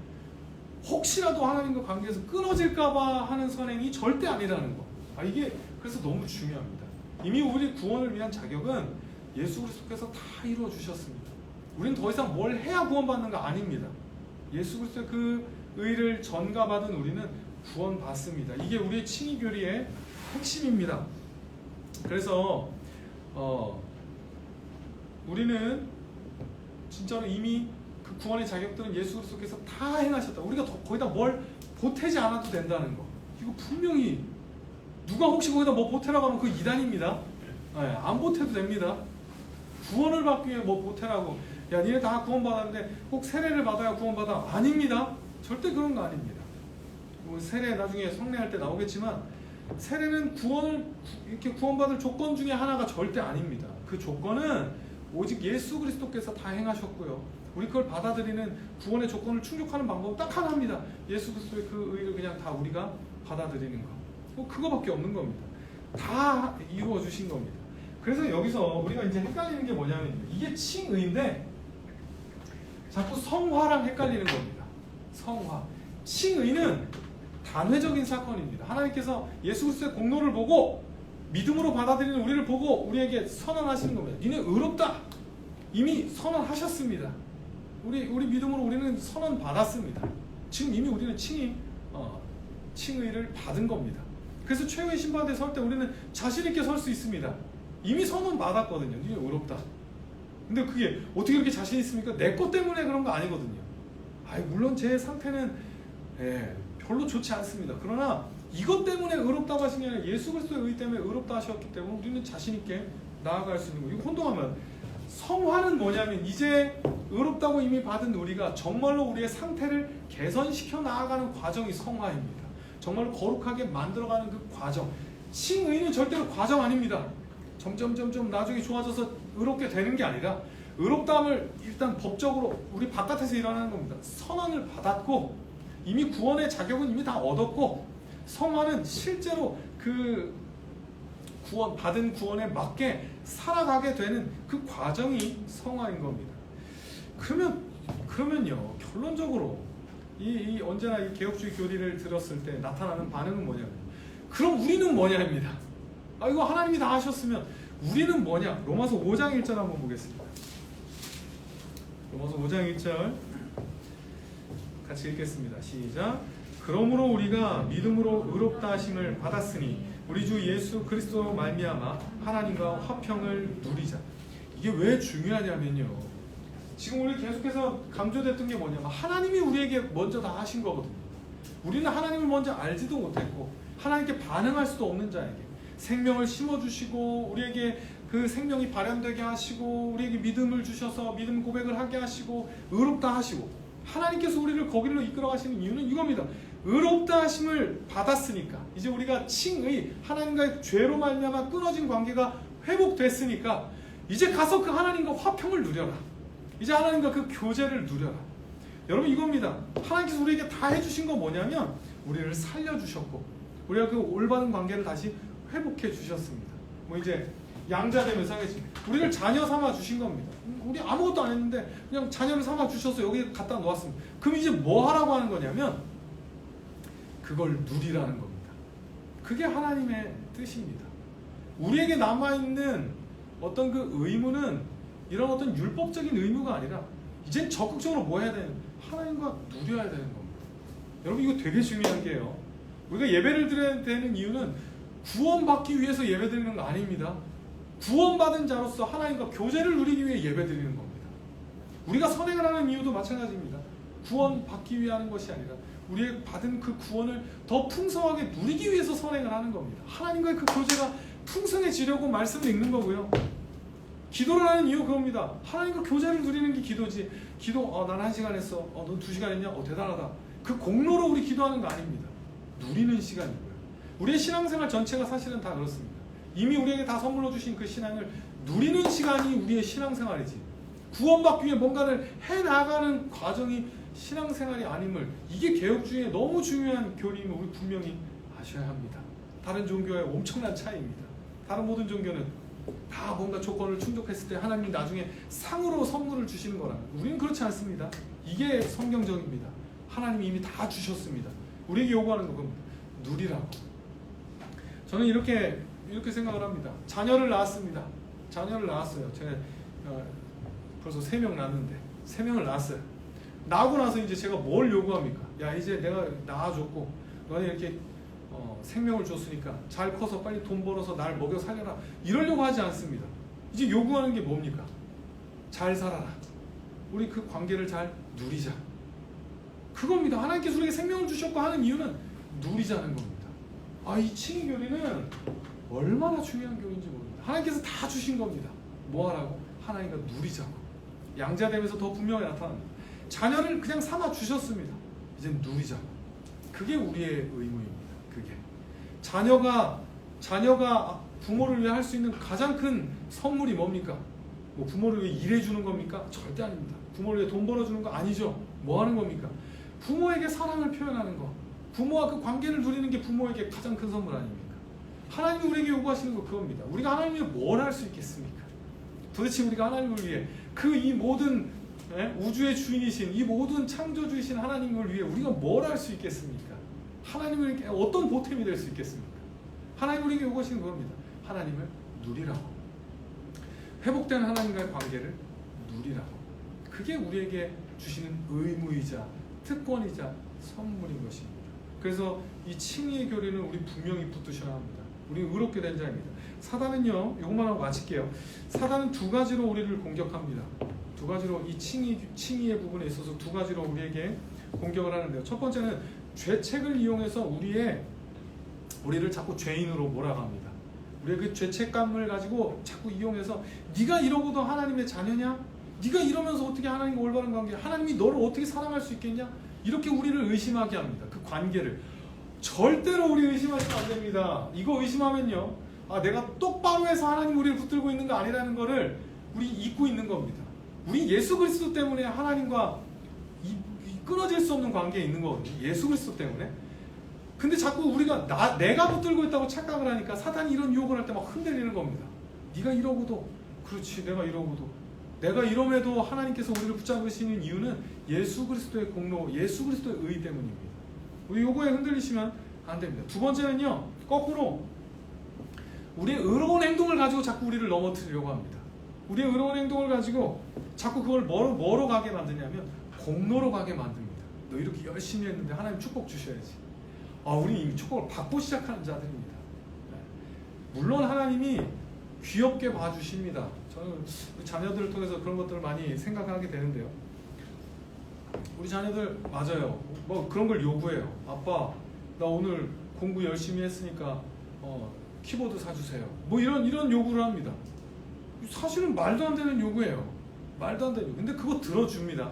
Speaker 1: 혹시라도 하나님과 관계에서 끊어질까봐 하는 선행이 절대 아니라는 거. 이게 그래서 너무 중요합니다. 이미 우리 구원을 위한 자격은 예수 그리스도께서 다 이루어 주셨습니다. 우리는 더 이상 뭘 해야 구원받는 거 아닙니다. 예수 그리스도의 그 의를 전가받은 우리는 구원받습니다. 이게 우리의 칭의 교리의 핵심입니다. 그래서 우리는 진짜로 이미 그 구원의 자격들은 예수 그리스도께서 다 행하셨다. 우리가 거기다 뭘 보태지 않아도 된다는 거. 이거 분명히 누가 혹시 거기다 뭐 보태라고 하면 그 이단입니다. 네, 안 보태도 됩니다. 구원을 받기 위해 뭐 보태라고, 야 니네 다 구원받았는데 꼭 세례를 받아야 구원받아. 아닙니다. 절대 그런 거 아닙니다. 뭐 세례 나중에 성례할 때 나오겠지만 세례는 이렇게 구원받을 조건 중에 하나가 절대 아닙니다. 그 조건은 오직 예수 그리스도께서 다 행하셨고요. 우리 그걸 받아들이는 구원의 조건을 충족하는 방법은 딱 하나입니다. 예수 그리스도의 그 의를 그냥 다 우리가 받아들이는 거. 그거밖에 없는 겁니다. 다 이루어 주신 겁니다. 그래서 여기서 우리가 이제 헷갈리는 게 뭐냐면 이게 칭의인데 자꾸 성화랑 헷갈리는 겁니다. 성화. 칭의는 단회적인 사건입니다. 하나님께서 예수 그리스도의 공로를 보고 믿음으로 받아들이는 우리를 보고 우리에게 선언하시는 겁니다. 니네 의롭다. 이미 선언하셨습니다. 우리 믿음으로 우리는 선언 받았습니다. 지금 이미 우리는 칭의를 받은 겁니다. 그래서 최후의 심판대 설 때 우리는 자신 있게 설 수 있습니다. 이미 선언 받았거든요. 니네 의롭다. 근데 그게 어떻게 그렇게 자신 있습니까? 내 것 때문에 그런 거 아니거든요. 물론 제 상태는 별로 좋지 않습니다. 그러나 이것 때문에 의롭다고 하신 게 아니라 예수 그리스도의 의 때문에 의롭다 하셨기 때문에 우리는 자신 있게 나아갈 수 있는 거예요. 이거 혼동하면, 성화는 뭐냐면 이제 의롭다고 이미 받은 우리가 정말로 우리의 상태를 개선시켜 나아가는 과정이 성화입니다. 정말로 거룩하게 만들어가는 그 과정. 칭의는 절대로 과정 아닙니다. 점점 나중에 좋아져서 의롭게 되는 게 아니라 의롭다함을 일단 법적으로 우리 바깥에서 일어나는 겁니다. 선언을 받았고 이미 구원의 자격은 이미 다 얻었고, 성화는 실제로 그 받은 구원에 맞게 살아가게 되는 그 과정이 성화인 겁니다. 그러면요, 결론적으로 언제나 이 개혁주의 교리를 들었을 때 나타나는 반응은 뭐냐면, 그럼 우리는 뭐냐입니다. 이거 하나님이 다 하셨으면 우리는 뭐냐? 로마서 5장 1절 한번 보겠습니다. 로마서 5장 1절 같이 읽겠습니다. 시작. 그러므로 우리가 믿음으로 의롭다 하심을 받았으니 우리 주 예수 그리스도로 말미암아 하나님과 화평을 누리자. 이게 왜 중요하냐면요, 지금 우리 계속해서 강조됐던 게 뭐냐면 하나님이 우리에게 먼저 다 하신 거거든요. 우리는 하나님을 먼저 알지도 못했고 하나님께 반응할 수도 없는 자에게 생명을 심어주시고 우리에게 그 생명이 발현되게 하시고 우리에게 믿음을 주셔서 믿음 고백을 하게 하시고 의롭다 하시고 하나님께서 우리를 거기로 이끌어 가시는 이유는 이겁니다. 의롭다 하심을 받았으니까 이제 우리가 칭의 하나님과의 죄로 말미암아 끊어진 관계가 회복됐으니까 이제 가서 그 하나님과 화평을 누려라. 이제 하나님과 그 교제를 누려라. 여러분 이겁니다. 하나님께서 우리에게 다 해주신 건 뭐냐면 우리를 살려주셨고 우리가 그 올바른 관계를 다시 회복해 주셨습니다. 뭐 이제 양자되면서 하겠습니다. 우리를 자녀 삼아 주신 겁니다. 우리 아무것도 안 했는데 그냥 자녀를 삼아 주셔서 여기 갖다 놓았습니다. 그럼 이제 뭐 하라고 하는 거냐면 그걸 누리라는 겁니다. 그게 하나님의 뜻입니다. 우리에게 남아있는 어떤 그 의무는 이런 어떤 율법적인 의무가 아니라 이제 적극적으로 뭐 해야 되는 하나님과 누려야 되는 겁니다. 여러분 이거 되게 중요한 게요. 우리가 예배를 드려야 되는 이유는 구원받기 위해서 예배 드리는 거 아닙니다. 구원받은 자로서 하나님과 교제를 누리기 위해 예배 드리는 겁니다. 우리가 선행을 하는 이유도 마찬가지입니다. 구원받기 위해 하는 것이 아니라 우리의 받은 그 구원을 더 풍성하게 누리기 위해서 선행을 하는 겁니다. 하나님과의 그 교제가 풍성해지려고 말씀을 읽는 거고요. 기도를 하는 이유 그겁니다. 하나님과 교제를 누리는 게 기도지. 기도 난 1시간 했어. 넌 2시간 했냐? 대단하다. 그 공로로 우리 기도하는 거 아닙니다. 누리는 시간이고요. 우리의 신앙생활 전체가 사실은 다 그렇습니다. 이미 우리에게 다 선물로 주신 그 신앙을 누리는 시간이 우리의 신앙생활이지. 구원받기 위해 뭔가를 해나가는 과정이 신앙생활이 아님을, 이게 개혁주의의 너무 중요한 교리임을 우리 분명히 아셔야 합니다. 다른 종교와의 엄청난 차이입니다. 다른 모든 종교는 다 뭔가 조건을 충족했을 때 하나님이 나중에 상으로 선물을 주시는 거라. 우리는 그렇지 않습니다. 이게 성경적입니다. 하나님이 이미 다 주셨습니다. 우리에게 요구하는 거 겁니다. 누리라고. 저는 이렇게 생각을 합니다. 자녀를 낳았습니다. 자녀를 낳았어요. 제가 벌써 3명 낳았는데 3명을 낳았어요. 낳고 나서 이제 제가 뭘 요구합니까? 야, 이제 내가 낳아줬고 너네 이렇게 생명을 줬으니까 잘 커서 빨리 돈 벌어서 날 먹여 살려라, 이러려고 하지 않습니다. 이제 요구하는 게 뭡니까? 잘 살아라. 우리 그 관계를 잘 누리자. 그겁니다. 하나님께서 우리에게 생명을 주셨고 하는 이유는 누리자는 겁니다. 이 칭의 교리는 얼마나 중요한 교리인지 모릅니다. 하나님께서 다 주신 겁니다. 뭐 하라고? 하나님과 누리자고. 양자되면서 더 분명히 나타납니다. 자녀를 그냥 삼아 주셨습니다. 이제 누리자고. 그게 우리의 의무입니다. 그게 자녀가 부모를 위해 할 수 있는 가장 큰 선물이 뭡니까? 뭐 부모를 위해 일해주는 겁니까? 절대 아닙니다. 부모를 위해 돈 벌어주는 거 아니죠. 뭐 하는 겁니까? 부모에게 사랑을 표현하는 거, 부모와 그 관계를 누리는 게 부모에게 가장 큰 선물 아닙니까? 하나님이 우리에게 요구하시는 거 그겁니다. 우리가 하나님 위해 뭘 할 수 있겠습니까? 도대체 우리가 하나님을 위해 이 모든 우주의 주인이신 이 모든 창조주이신 하나님을 위해 우리가 뭘 할 수 있겠습니까? 하나님에게 어떤 보탬이 될 수 있겠습니까? 하나님 우리에게 요구하시는 겁니다. 하나님을 누리라고. 회복된 하나님과의 관계를 누리라고. 그게 우리에게 주시는 의무이자 특권이자 선물인 것입니다. 그래서 이 칭의의 교리는 우리 분명히 붙드셔야 합니다. 우리 의롭게 된 자입니다. 사단은요, 이것만 하고 마칠게요. 사단은 2가지로 우리를 공격합니다. 2가지로 이 칭의의 부분에 있어서 2가지로 우리에게 공격을 하는데요. 첫 번째는 죄책을 이용해서 우리를 자꾸 죄인으로 몰아갑니다. 우리의 그 죄책감을 가지고 자꾸 이용해서 네가 이러고도 하나님의 자녀냐? 네가 이러면서 어떻게 하나님과 올바른 관계, 하나님이 너를 어떻게 사랑할 수 있겠냐? 이렇게 우리를 의심하게 합니다. 그 관계를. 절대로 우리 의심하시면 안 됩니다. 이거 의심하면요, 내가 똑바로 해서 하나님 우리를 붙들고 있는 거 아니라는 거를 우리 잊고 있는 겁니다. 우리 예수 그리스도 때문에 하나님과 끊어질 수 없는 관계에 있는 거거든요. 예수 그리스도 때문에. 근데 자꾸 우리가 내가 붙들고 있다고 착각을 하니까 사탄이 이런 유혹을 할 때 막 흔들리는 겁니다. 네가 이러고도, 그렇지, 내가 이러고도, 내가 이럼에도 하나님께서 우리를 붙잡으시는 이유는 예수 그리스도의 공로, 예수 그리스도의 의 때문입니다. 우리 요거에 흔들리시면 안 됩니다. 2번째는요, 거꾸로 우리의 의로운 행동을 가지고 자꾸 우리를 넘어뜨리려고 합니다. 우리의 의로운 행동을 가지고 자꾸 그걸 뭐로 가게 만드냐면 공로로 가게 만듭니다. 너 이렇게 열심히 했는데 하나님 축복 주셔야지. 우리 이미 축복을 받고 시작하는 자들입니다. 물론 하나님이 귀엽게 봐주십니다. 저는 우리 자녀들을 통해서 그런 것들을 많이 생각하게 되는데요. 우리 자녀들 맞아요. 뭐 그런 걸 요구해요. 아빠, 나 오늘 공부 열심히 했으니까 키보드 사주세요. 뭐 이런 요구를 합니다. 사실은 말도 안 되는 요구예요. 말도 안 되는 요구. 근데 그거 들어줍니다.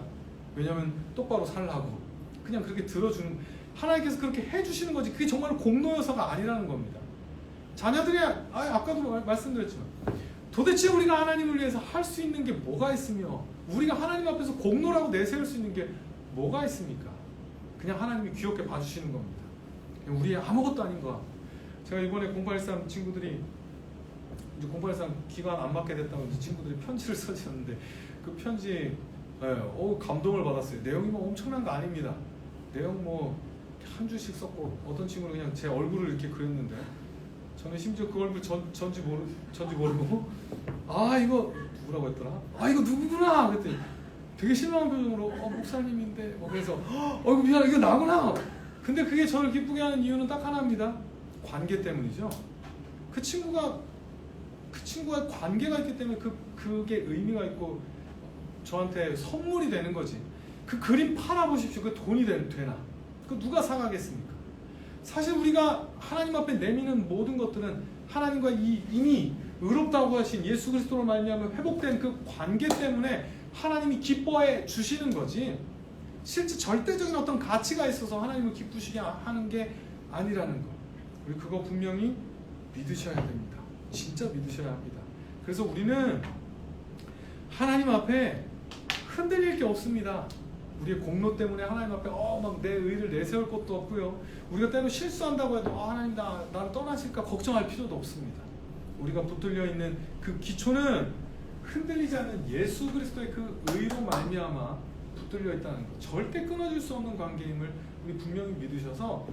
Speaker 1: 왜냐하면 똑바로 살라고. 그냥 그렇게 들어주는, 하나님께서 그렇게 해주시는 거지 그게 정말 공로여서가 아니라는 겁니다. 자녀들이 아까도 말씀드렸지만 도대체 우리가 하나님을 위해서 할 수 있는 게 뭐가 있으며 우리가 하나님 앞에서 공로라고 내세울 수 있는 게 뭐가 있습니까? 그냥 하나님이 귀엽게 봐주시는 겁니다. 우리의 아무것도 아닌 거. 제가 이번에 0813 친구들이 이제 0813 기간 안 맞게 됐다고 이제 친구들이 편지를 써주셨는데 그 편지 감동을 받았어요. 내용이 뭐 엄청난 거 아닙니다. 내용 뭐 한 줄씩 썼고 어떤 친구는 그냥 제 얼굴을 이렇게 그렸는데 저는 심지어 그 얼굴 전지 모르고 이거 누구라고 했더라? 이거 누구구나 그랬더니 되게 실망한 표정으로 목사님인데 그래서 이거 미안해 이거 나구나. 근데 그게 저를 기쁘게 하는 이유는 딱 하나입니다. 관계 때문이죠. 그 친구가 관계가 있기 때문에 그게 의미가 있고 저한테 선물이 되는 거지. 그 그림 팔아보십시오. 그 돈이 되나? 그 누가 사가겠습니까? 사실 우리가 하나님 앞에 내미는 모든 것들은 하나님과 이미 의롭다고 하신 예수 그리스도로 말미암아 회복된 그 관계 때문에 하나님이 기뻐해 주시는 거지 실제 절대적인 어떤 가치가 있어서 하나님을 기쁘시게 하는 게 아니라는 거. 우리 그거 분명히 믿으셔야 됩니다. 진짜 믿으셔야 합니다. 그래서 우리는 하나님 앞에 흔들릴 게 없습니다. 우리의 공로 때문에 하나님 앞에 막 내 의를 내세울 것도 없고요. 우리가 때로 실수한다고 해도 하나님 나를 떠나실까 걱정할 필요도 없습니다. 우리가 붙들려 있는 그 기초는 흔들리지 않는 예수 그리스도의 그 의로 말미암아 붙들려 있다는 것. 절대 끊어질 수 없는 관계임을 우리 분명히 믿으셔서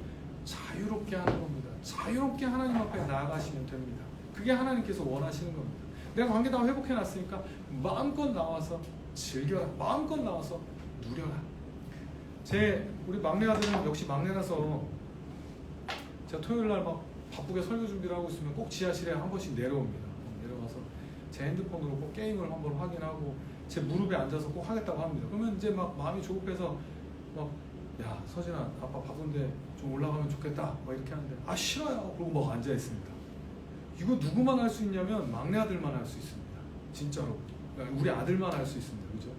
Speaker 1: 자유롭게 하는 겁니다. 자유롭게 하나님 앞에 나아가시면 됩니다. 그게 하나님께서 원하시는 겁니다. 내가 관계 다 회복해 놨으니까 마음껏 나와서 즐겨라. 마음껏 나와서 누려라. 우리 막내 아들은 역시 막내라서 제가 토요일날 막 바쁘게 설교 준비를 하고 있으면 꼭 지하실에 한 번씩 내려옵니다. 내려와서 제 핸드폰으로 꼭 게임을 한번 확인하고 제 무릎에 앉아서 꼭 하겠다고 합니다. 그러면 이제 막 마음이 조급해서 야 서진아 아빠 바쁜데 좀 올라가면 좋겠다 막 이렇게 하는데 싫어요. 그러고 막 앉아 있습니다. 이거 누구만 할 수 있냐면 막내 아들만 할 수 있습니다. 진짜로 우리 아들만 할 수 있습니다. 그죠?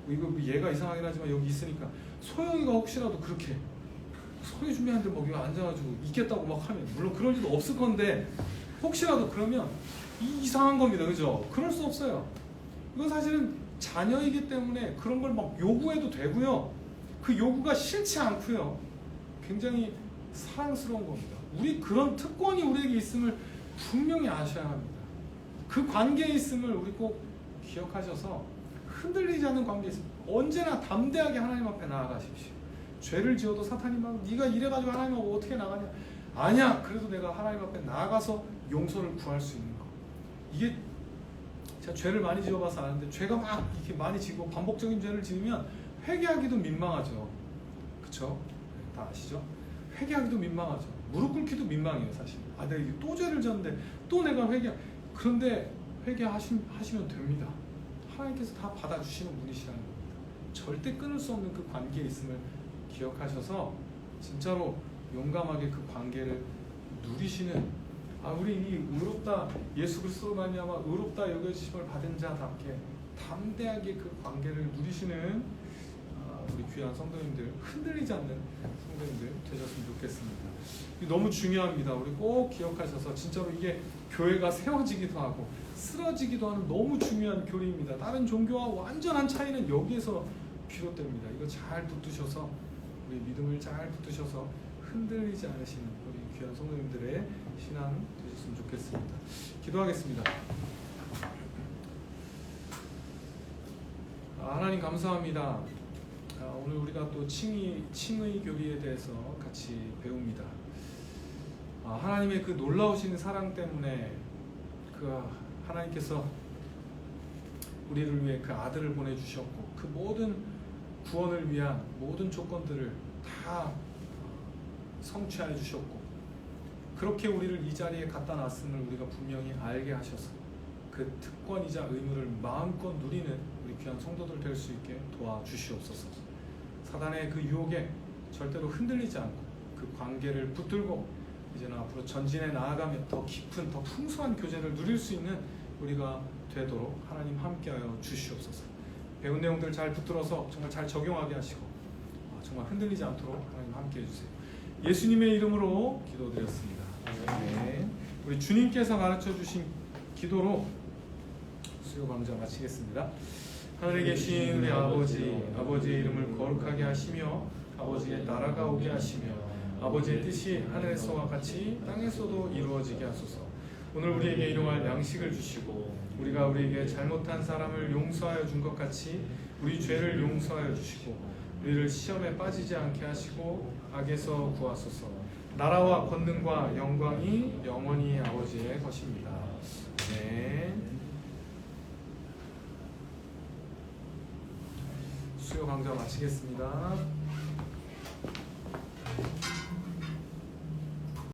Speaker 1: 이거 얘가 이상하긴 하지만 여기 있으니까 소영이가 혹시라도 그렇게 소리 준비하는데 막 여기 앉아가지고 있겠다고 막 하면 물론 그럴 일도 없을 건데 혹시라도 그러면 이상한 겁니다. 그죠? 그럴 수 없어요. 이건 사실은 자녀이기 때문에 그런 걸 막 요구해도 되고요. 그 요구가 싫지 않고요. 굉장히 사랑스러운 겁니다. 우리 그런 특권이 우리에게 있음을 분명히 아셔야 합니다. 그 관계에 있음을 우리 꼭 기억하셔서 흔들리지 않는 관계에 있습니다. 언제나 담대하게 하나님 앞에 나아가십시오. 죄를 지어도 사탄이 막 네가 이래가지고 하나님 앞에 어떻게 나가냐. 아니야. 그래도 내가 하나님 앞에 나아가서 용서를 구할 수 있는 거. 이게 제가 죄를 많이 지어봐서 아는데 죄가 막 이렇게 많이 지고 반복적인 죄를 지으면 회개하기도 민망하죠. 그쵸? 다 아시죠? 회개하기도 민망하죠. 무릎 꿇기도 민망해요. 사실 내가 또 죄를 지었는데 또 내가 그런데 회개하시면 됩니다. 하나님께서 다 받아주시는 분이시라는 겁니다. 절대 끊을 수 없는 그 관계에 있음을 기억하셔서 진짜로 용감하게 그 관계를 누리시는 우리 이 의롭다 예수 그리스도로 말미암아 의롭다 여겨주심을 받은 자답게 담대하게 그 관계를 누리시는 우리 귀한 성도님들, 흔들리지 않는 성도님들 되셨으면 좋겠습니다. 너무 중요합니다. 우리 꼭 기억하셔서 진짜로 이게 교회가 세워지기도 하고 쓰러지기도 하는 너무 중요한 교리입니다. 다른 종교와 완전한 차이는 여기에서 비롯됩니다. 이거 잘 붙드셔서 우리 믿음을 잘 붙드셔서 흔들리지 않으시는 우리 귀한 성도님들의 신앙 되셨으면 좋겠습니다. 기도하겠습니다. 하나님 감사합니다. 오늘 우리가 또 칭의 교리에 대해서 같이 배웁니다. 하나님의 그 놀라우신 사랑 때문에 그 하나님께서 우리를 위해 그 아들을 보내주셨고 그 모든 구원을 위한 모든 조건들을 다 성취하여 주셨고 그렇게 우리를 이 자리에 갖다 놨음을 우리가 분명히 알게 하셔서 그 특권이자 의무를 마음껏 누리는 우리 귀한 성도들 될 수 있게 도와주시옵소서. 사단의 그 유혹에 절대로 흔들리지 않고 그 관계를 붙들고 이제는 앞으로 전진해 나아가며 더 깊은 더 풍성한 교제를 누릴 수 있는 우리가 되도록 하나님 함께하여 주시옵소서. 배운 내용들 잘 붙들어서 정말 잘 적용하게 하시고 정말 흔들리지 않도록 하나님 함께해 주세요. 예수님의 이름으로 기도드렸습니다. 네. 우리 주님께서 가르쳐 주신 기도로 수요 강좌 마치겠습니다. 하늘에 계신 우리 아버지의 이름을 거룩하게 하시며 아버지의 나라가 오게 하시며 아버지의 뜻이 하늘에서와 같이 땅에서도 이루어지게 하소서. 오늘 우리에게 일용할 양식을 주시고 우리가 우리에게 잘못한 사람을 용서하여 준 것 같이 우리 죄를 용서하여 주시고 우리를 시험에 빠지지 않게 하시고 악에서 구하소서. 나라와 권능과 영광이 영원히 아버지의 것입니다. 네. 수요 강좌 마치겠습니다.